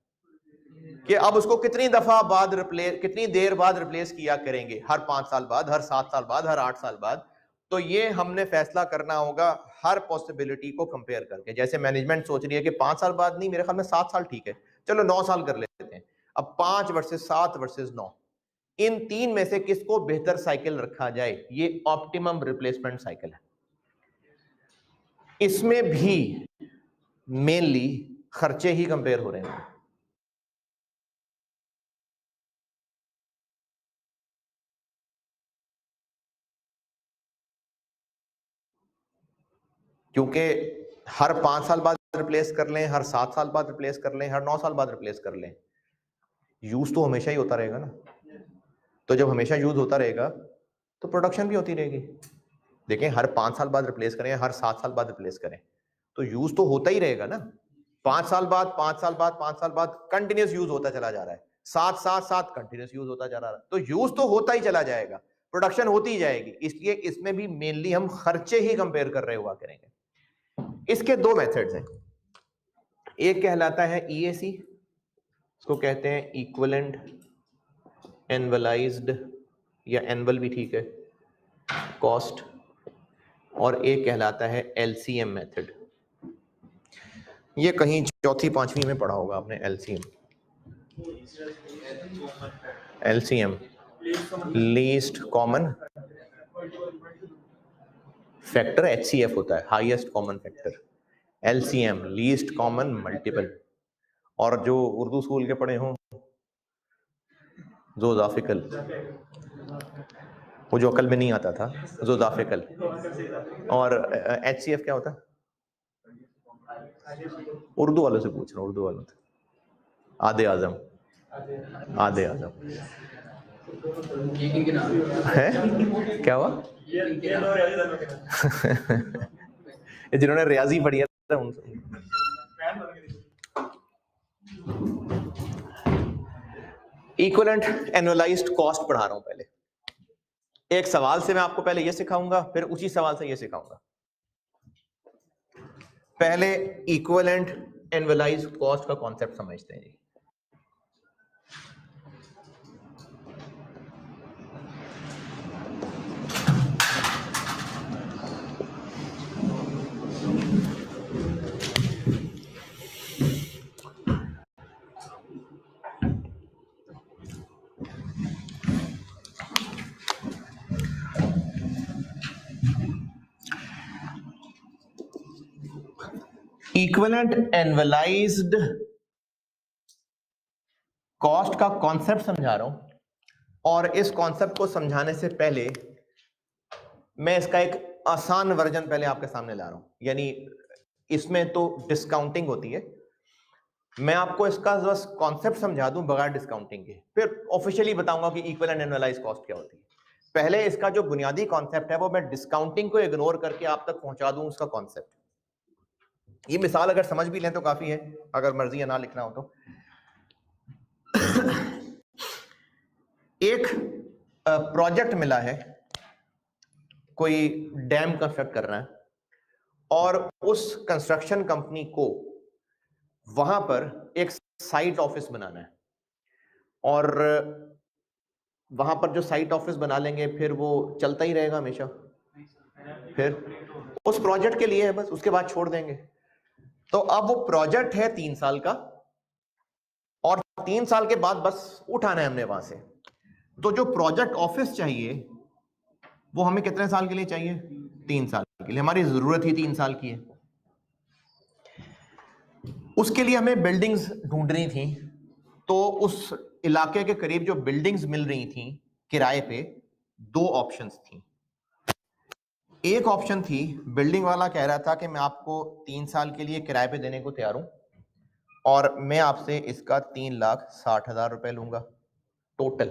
कि अब उसको कितनी दफा बाद रिप्लेस, कितनी देर बाद रिप्लेस किया करेंगे, हर 5 साल बाद, हर 7 साल बाद, हर 8 साल बाद। तो ये हमने फैसला करना होगा हर पॉसिबिलिटी को कंपेयर करके। जैसे मैनेजमेंट सोच रही है कि 5 साल बाद नहीं, मेरे ख्याल में 7 साल ठीक है, चलो 9 साल कर लेते हैं। अब 5 वर्सेस 7 वर्सेस 9, इन 3 में से किसको बेहतर साइकिल रखा जाए, ये ऑप्टिमम रिप्लेसमेंट साइकिल है। इसमें भी मेनली खर्चे ही कंपेयर हो रहे हैं, क्योंकि हर 5 साल बाद रिप्लेस कर लें, हर 7 साल बाद रिप्लेस कर लें, हर 9 साल बाद रिप्लेस कर लें, यूज तो हमेशा ही होता रहेगा ना। तो जब हमेशा यूज होता रहेगा तो प्रोडक्शन भी होती रहेगी। देखें, हर 5 साल बाद रिप्लेस करें, हर 7 साल बाद रिप्लेस करें, तो यूज तो होता ही रहेगा ना। 5 साल बाद, 5 साल बाद, 5 साल बाद कंटिन्यूस यूज होता चला जा रहा है। 7 कंटिन्यूस यूज होता जा रहा है, तो यूज तो होता ही चला जाएगा, प्रोडक्शन होती ही जाएगी। इसलिए इसमें भी मेनली हम खर्चे ही कंपेयर कर रहे हुआ करेंगे। इसके 2 मेथड्स हैं। एक कहलाता है ईएसी, इसको कहते हैं इक्विवेलेंट एनवलाइज्ड, या एनवल भी ठीक है, कॉस्ट। और एक कहलाता है एलसीएम मेथड। ये कहीं 4वीं 5वीं में पढ़ा होगा आपने LCM. LCM least common factor, HCF होता है highest common factor, LCM least common multiple. और जो उर्दू स्कूल के पढ़े हों, ज़ोज़ाफिकल, वो जो अकल में नहीं आता था, ज़ोज़ाफिकल। और एचसीएफ क्या होता है? उर्दू वालों से पूछ रहा हूँ, उर्दू वालों से। आधे आजम, आधे आजम है क्या हुआ? जिन्होंने रियाजी पढ़ी है उनसे। इक्विवेलेंट एनुअलाइज्ड कॉस्ट पढ़ा रहा हूं पहले। एक सवाल से मैं आपको पहले ये सिखाऊंगा, फिर उसी सवाल से ये सिखाऊंगा। पहले इक्विवेलेंट एनुअलाइज्ड कॉस्ट का कॉन्सेप्ट समझते हैं जी। इक्विवेलेंट एनवलाइज्ड कॉस्ट का कॉन्सेप्ट समझा रहा हूं, और इस कॉन्सेप्ट को समझाने से पहले मैं इसका एक आसान वर्जन पहले आपके सामने ला रहा हूं। यानी इसमें तो डिस्काउंटिंग होती है, मैं आपको इसका बस कॉन्सेप्ट समझा दूं बगैर डिस्काउंटिंग के, फिर ऑफिशियली बताऊंगा कि इक्विवेलेंट एनुअलाइज्ड कॉस्ट क्या होती है। पहले इसका जो बुनियादी कॉन्सेप्ट है वो मैं डिस्काउंटिंग को इग्नोर करके आप तक पहुंचा दूं उसका कॉन्सेप्ट। ये मिसाल अगर समझ भी लें तो काफी है, अगर मर्जी है ना लिखना हो तो। एक प्रोजेक्ट मिला है, कोई डैम कंस्ट्रक्ट कर रहा है, और उस कंस्ट्रक्शन कंपनी को वहां पर एक साइट ऑफिस बनाना है, और वहां पर जो साइट ऑफिस बना लेंगे फिर वो चलता ही रहेगा हमेशा, फिर उस प्रोजेक्ट के लिए है बस, उसके बाद छोड़ देंगे। तो अब वो प्रोजेक्ट है 3 साल का, और 3 साल के बाद बस उठाना है हमने वहां से। तो जो प्रोजेक्ट ऑफिस चाहिए वो हमें कितने साल के लिए चाहिए? 3 साल के लिए। हमारी जरूरत ही 3 साल की है। उसके लिए हमें बिल्डिंग्स ढूंढनी थी, तो उस इलाके के करीब जो बिल्डिंग्स मिल रही थी किराए पे, 2 ऑप्शंस थी। एक ऑप्शन थी, बिल्डिंग वाला कह रहा था कि मैं आपको 3 साल के लिए किराए पे देने को तैयार हूं, और मैं आपसे इसका 3,60,000 रुपए लूंगा टोटल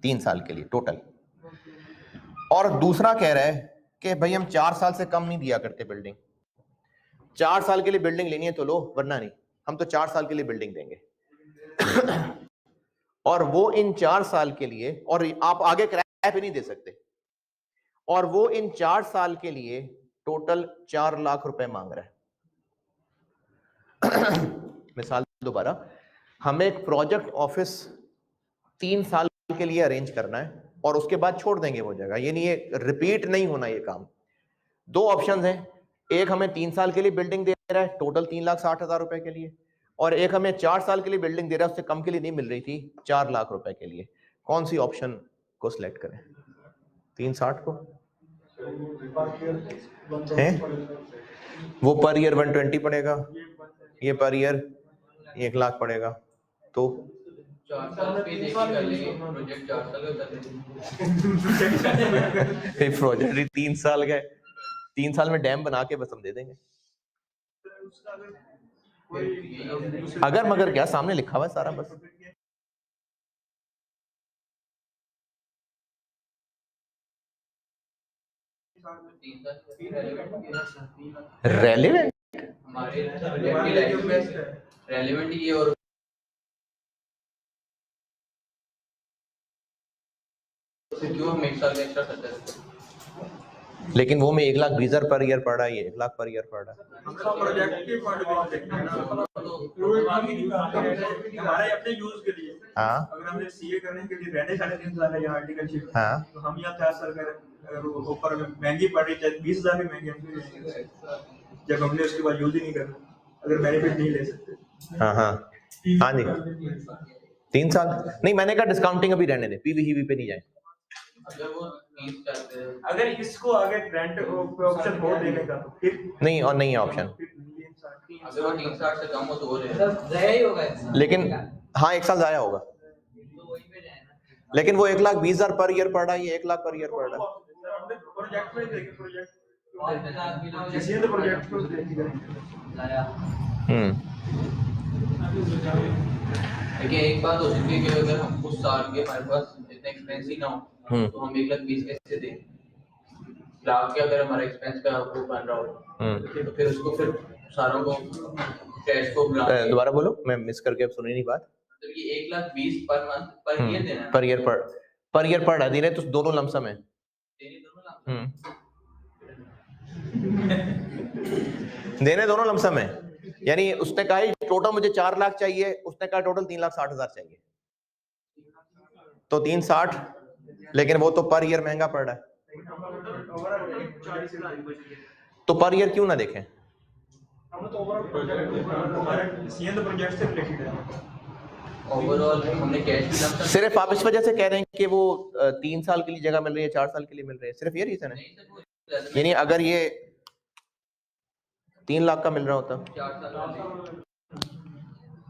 3 साल के लिए टोटल। और दूसरा कह रहा है कि भाई हम 4 साल से कम नहीं दिया करते बिल्डिंग, 4 साल के लिए बिल्डिंग लेनी है तो लो, वरना नहीं, हम तो 4 साल के लिए बिल्डिंग देंगे। और वो इन 4 साल के लिए, और आप आगे किराए पे नहीं दे सकते, और वो इन 4 साल के लिए टोटल 4 लाख रुपए मांग रहा है। मिसाल दोबारा, हमें एक प्रोजेक्ट ऑफिस 3 साल के लिए अरेंज करना है, और उसके बाद छोड़ देंगे वो जगह, यानी ये रिपीट नहीं होना ये काम। 2 ऑप्शंस हैं, एक हमें 3 साल के लिए बिल्डिंग दे रहा है टोटल 3,60,000 रुपए के लिए, और एक हमें 4 साल के लिए बिल्डिंग दे रहा है, उससे कम के लिए नहीं मिल रही थी, 4 लाख रुपए के लिए। कौन सी ऑप्शन को सिलेक्ट करें? 360 को है? वो पर ईयर 120 पड़ेगा, ये पर ईयर 1 लाख पड़ेगा। तो 4 साल पे देखिए कर लेंगे प्रोजेक्ट, 4 साल का कर लेंगे। प्रोजेक्ट 3 साल का है, 3 साल में डैम बना के बस हम दे देंगे। अगर मगर क्या, सामने लिखा हुआ है सारा बस। रेलेवेंट हमारे प्रोजेक्ट की लाइफ में रेलेवेंट ये, और क्यों हम 1 साल का एक्स्ट्रा खर्चा करते हैं? लेकिन वो में 1,20,000 पर ईयर पड़ रहा है, ये 1 लाख पर ईयर पड़ रहा है। प्रोजेक्ट के पॉइंट ऑफ व्यू देखना है ना, हमारे अपने यूज के लिए। हाँ, अगर हमने सीए करने के लिए रहने 3.5 साल है या आर्टिकलशिप, हाँ, तो हम यहाँ 4 साल करें, अगर वो ऊपर महंगी पड़ रही है 20,000 भी महंगी, जब हमने उसके बाद यूज ही नहीं करना, अगर बेनिफिट नहीं ले सकते। हाँ, हाँ, हाँ जी, 3 साल नहीं, मैंने कहा डिस्काउंटिंग अभी रहने दे, पीवीसीबी पे नहीं जाए। अगर वो 30 चाहते हैं, अगर इसको आगे ग्रांट ऑप्शन हो देने का तो फिर नहीं, और नहीं है ऑप्शन। अगर वो 360 से कम हो तो हो होगा, लेकिन हाँ 1 साल जाया होगा, लेकिन वो 1,20,000 पर ईयर पड़ रहा है, ये 1 लाख पर ईयर पड़ रहा है। प्रोजेक्ट में देखें, प्रोजेक्ट इसी तो प्रोजेक्ट को देखेंगे। देखिए एक बात हो सकती है कि अगर हम उस साल के हमारे पास इतना एक्सपेंस ही ना हो, तो हम 1,20,000 कैसे दें? लाख के अगर हमारा एक्सपेंस का वो बन रहा हो, तो फिर उसको फिर सारों को कैश को दोबारा बोलो, मैं मिस करके अब सुनी नहीं बात। मतलब कि 1,20,000 पर मंथ पर ईयर देना है, पर ईयर पड़ रहा है, देने तो दोनों लमसम है, देने दोनों लमसम है। यानी उसने कहा टोटल मुझे 4 लाख चाहिए, उसने कहा टोटल 3,60,000 चाहिए, तो 360, लेकिन वो तो पर ईयर महंगा पड़ रहा है, तो पर ईयर क्यों ना देखें? ओवरऑल हमने कैश भी लमसम। सिर्फ आप इस वजह से कह रहे हैं कि वो 3 साल के लिए जगह मिल रही है, 4 साल के लिए मिल रही है, सिर्फ ये रीजन है? यानी अगर ये 3 लाख का मिल रहा होता 4 साल वाली।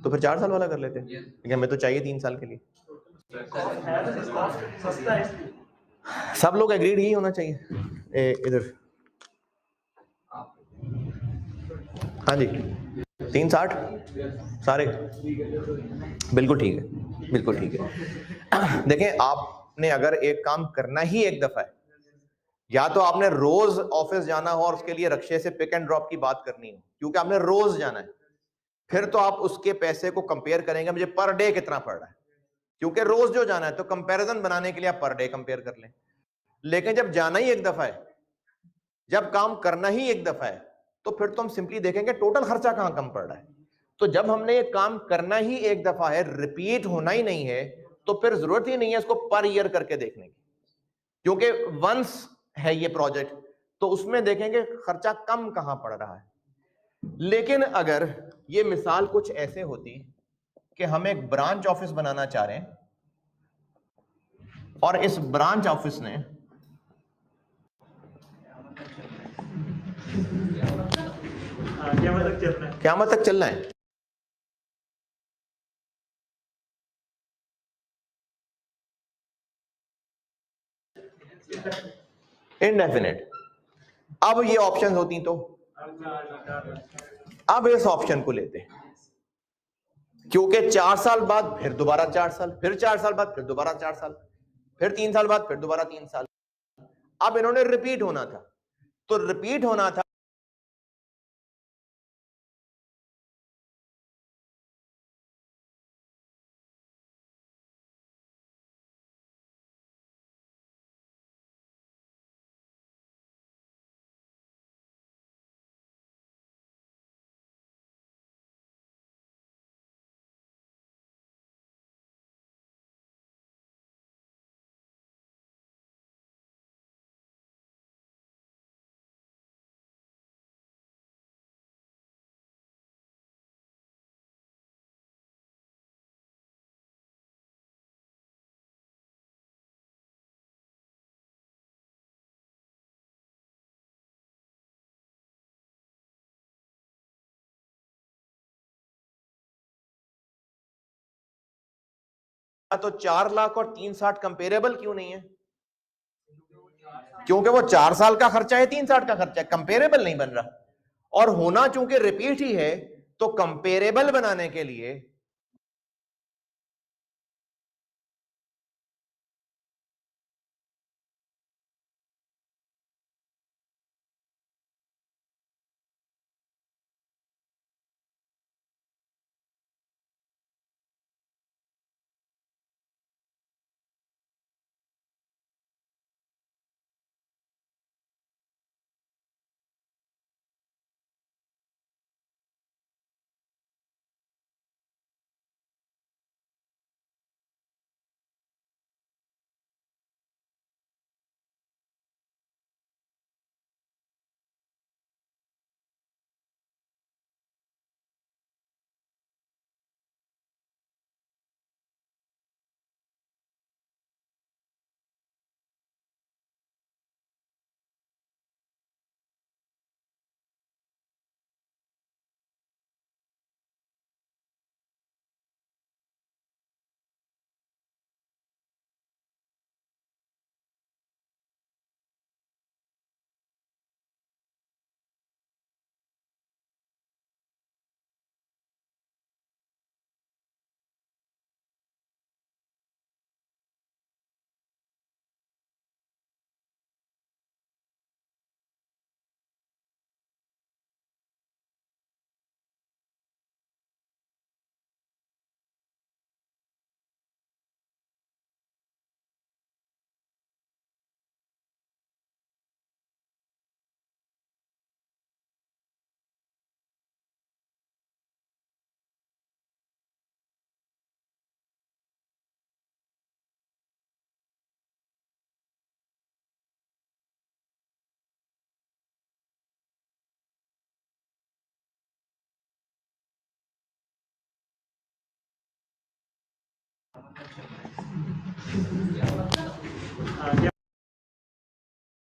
तो फिर 4 साल वाला कर लेते, लेकिन हमें तो चाहिए 3 साल के लिए। सस्ता है। सब लोग एग्रीड ही होना चाहिए। इधर हाँ जी 360 सारे बिल्कुल ठीक है, बिल्कुल ठीक है। देखें आपने अगर एक काम करना ही एक दफा है, या तो आपने रोज ऑफिस जाना हो और उसके लिए रक्शे से पिक एंड ड्रॉप की बात करनी हो, क्योंकि आपने रोज जाना है, फिर तो आप उसके पैसे को कंपेयर करेंगे मुझे पर डे कितना पड़ रहा है, क्योंकि रोज जो जाना है तो कंपैरिजन बनाने के लिए आप पर डे कंपेयर कर लें। लेकिन जब जाना ही एक दफा है, जब काम करना ही एक दफा है, तो फिर तो हम सिंपली देखेंगे टोटल खर्चा कहां कम पड़ रहा है। तो जब हमने ये काम करना ही एक दफा है, रिपीट होना ही नहीं है, तो फिर जरूरत ही नहीं है इसको पर ईयर करके देखने की, क्योंकि वंस है ये प्रोजेक्ट, तो उसमें देखेंगे खर्चा कम कहां पड़ रहा है। लेकिन अगर ये मिसाल कुछ ऐसे होती कि हम एक ब्रांच ऑफिस बनाना चाह रहे हैं और इस ब्रांच ऑफिस ने क़यामत तक चलना है, इनडेफिनेट। अब ये ऑप्शन होती तो अब इस ऑप्शन को लेते, क्योंकि 4 साल बाद फिर दोबारा 4 साल, फिर 4 साल बाद फिर दोबारा 4 साल, फिर 3 साल बाद फिर दोबारा 3 साल। अब इन्होंने रिपीट होना था, तो रिपीट होना था तो 4 लाख और 360 कंपेरेबल क्यों नहीं है? क्योंकि वो 4 साल का खर्चा है, 360 का खर्चा है, कंपेरेबल नहीं बन रहा। और होना चूंकि रिपीट ही है, तो कंपेरेबल बनाने के लिए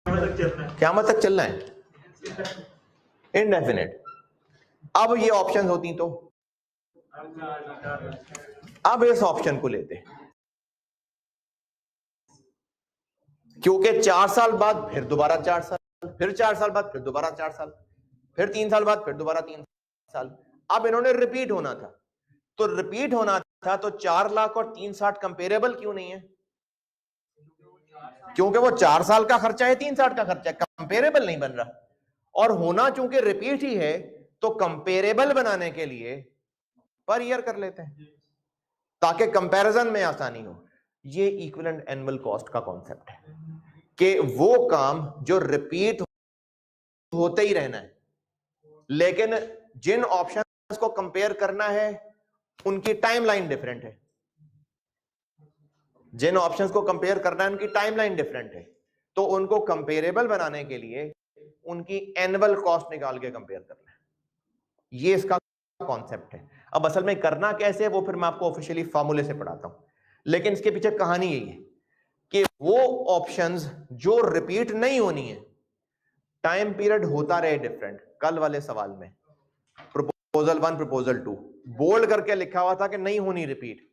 क़यामत तक चलना है, इनडेफिनेट। अब ये ऑप्शन होती तो अब इस ऑप्शन को लेते, क्योंकि 4 साल बाद फिर दोबारा 4 साल, फिर 4 साल बाद फिर दोबारा 4 साल, फिर 3 साल बाद फिर दोबारा 3 साल। अब इन्होंने रिपीट होना था, तो रिपीट होना था तो 4 लाख और 360 कंपेरेबल क्यों नहीं है? क्योंकि वो 4 साल का खर्चा है, 360 का खर्चा है, कंपेरेबल नहीं बन रहा। और होना चूंकि रिपीट ही है तो कंपेरेबल बनाने के लिए पर ईयर कर लेते हैं ताकि कंपैरिजन में आसानी हो। ये इक्विवेलेंट एनुअल कॉस्ट का कॉन्सेप्ट है कि वो काम जो रिपीट होते ही रहना है, लेकिन जिन ऑप्शंस को कंपेयर करना है उनकी टाइमलाइन डिफरेंट है, जिन ऑप्शंस को कंपेयर करना है उनकी टाइमलाइन डिफरेंट है, तो उनको कंपेरेबल बनाने के लिए उनकी एनुअल कॉस्ट निकाल के कंपेयर करना है। ये इसका कॉन्सेप्ट है। अब असल में करना कैसे वो फिर मैं आपको ऑफिशियली फार्मूले से पढ़ाता हूं, लेकिन इसके पीछे कहानी यही है कि वो ऑप्शंस जो रिपीट नहीं होनी है, टाइम पीरियड होता रहे डिफरेंट। कल वाले सवाल में प्रपोजल 1 प्रपोजल 2 बोल्ड करके लिखा हुआ था कि नहीं होनी रिपीट,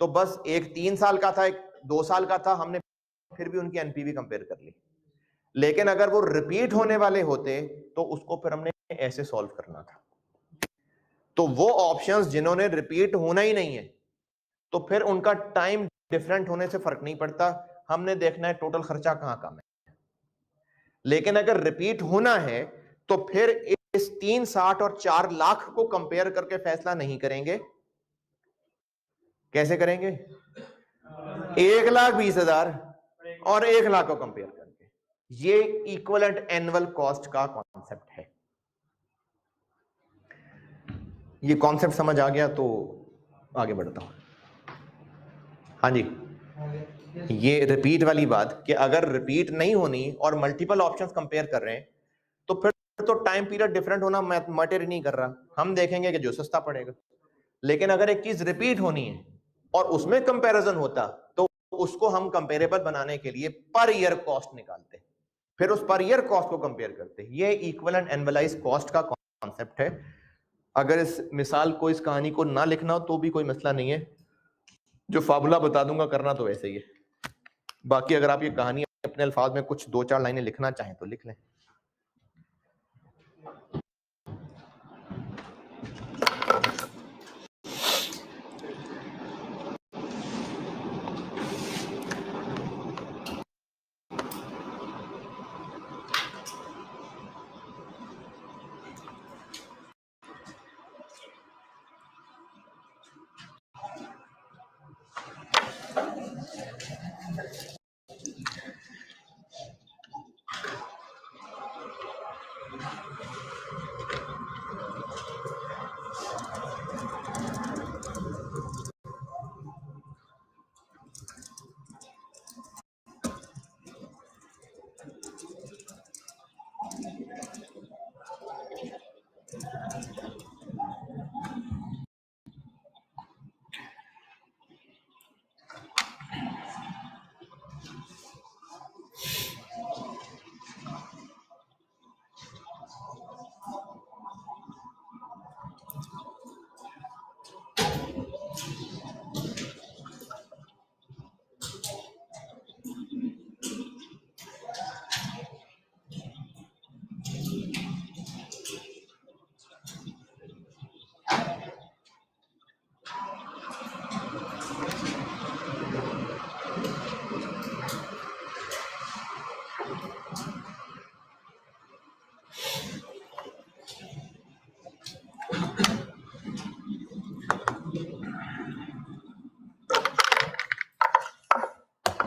तो बस एक 3 साल का था, एक 2 साल का था, हमने फिर भी उनकी एनपीवी कंपेयर कर ली। लेकिन अगर वो रिपीट होने वाले होते तो उसको फिर हमने ऐसे सॉल्व करना था। तो वो ऑप्शंस जिन्होंने रिपीट होना ही नहीं है, तो फिर उनका टाइम डिफरेंट होने से फर्क नहीं पड़ता, हमने देखना है टोटल खर्चा कहां कम है। लेकिन अगर रिपीट होना है तो फिर इस 360 और 4 लाख को कंपेयर करके फैसला नहीं करेंगे। कैसे करेंगे? 1,20,000 और 1 लाख को कंपेयर करके। ये इक्विवेलेंट एनुअल कॉस्ट का कॉन्सेप्ट है। ये कॉन्सेप्ट समझ आ गया तो आगे बढ़ता हूं। हाँ जी, ये रिपीट वाली बात कि अगर रिपीट नहीं होनी और मल्टीपल ऑप्शंस कंपेयर कर रहे हैं तो फिर तो टाइम पीरियड डिफरेंट होना मैटर नहीं कर रहा, हम देखेंगे कि जो सस्ता पड़ेगा। लेकिन अगर एक चीज रिपीट होनी है और उसमें कंपैरिजन होता तो उसको हम कंपेरेबल बनाने के लिए पर ईयर कॉस्ट निकालते, फिर उस पर ईयर कॉस्ट को कंपेयर करते। ये इक्विवेलेंट एनुअलाइज्ड कॉस्ट का कॉन्सेप्ट है। अगर इस मिसाल को, इस कहानी को ना लिखना हो तो भी कोई मसला नहीं है, जो फार्मूला बता दूंगा करना तो ऐसे ही है। बाकी अगर आप ये कहानी अपने अल्फाज में कुछ 2-4 लाइनें लिखना चाहें तो लिख लें।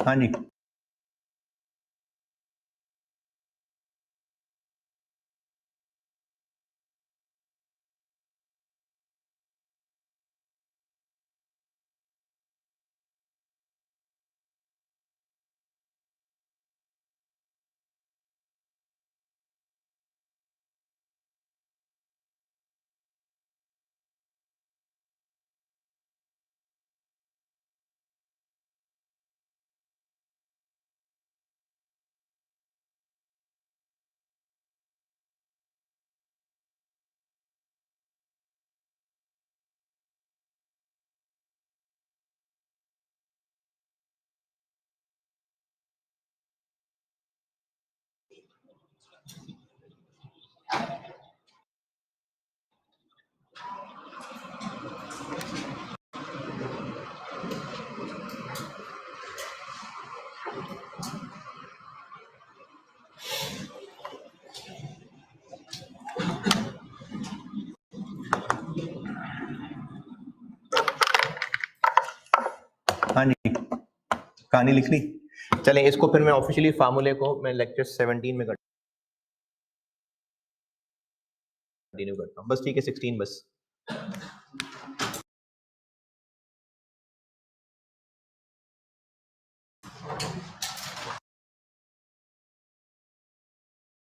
हाँ जी। हाँ जी, कहानी लिख ली। चलें, इसको फिर मैं ऑफिशियली फार्मूले को मैं लेक्चर 17 में कंटिन्यू करता हूँ। बस ठीक है, 16 बस।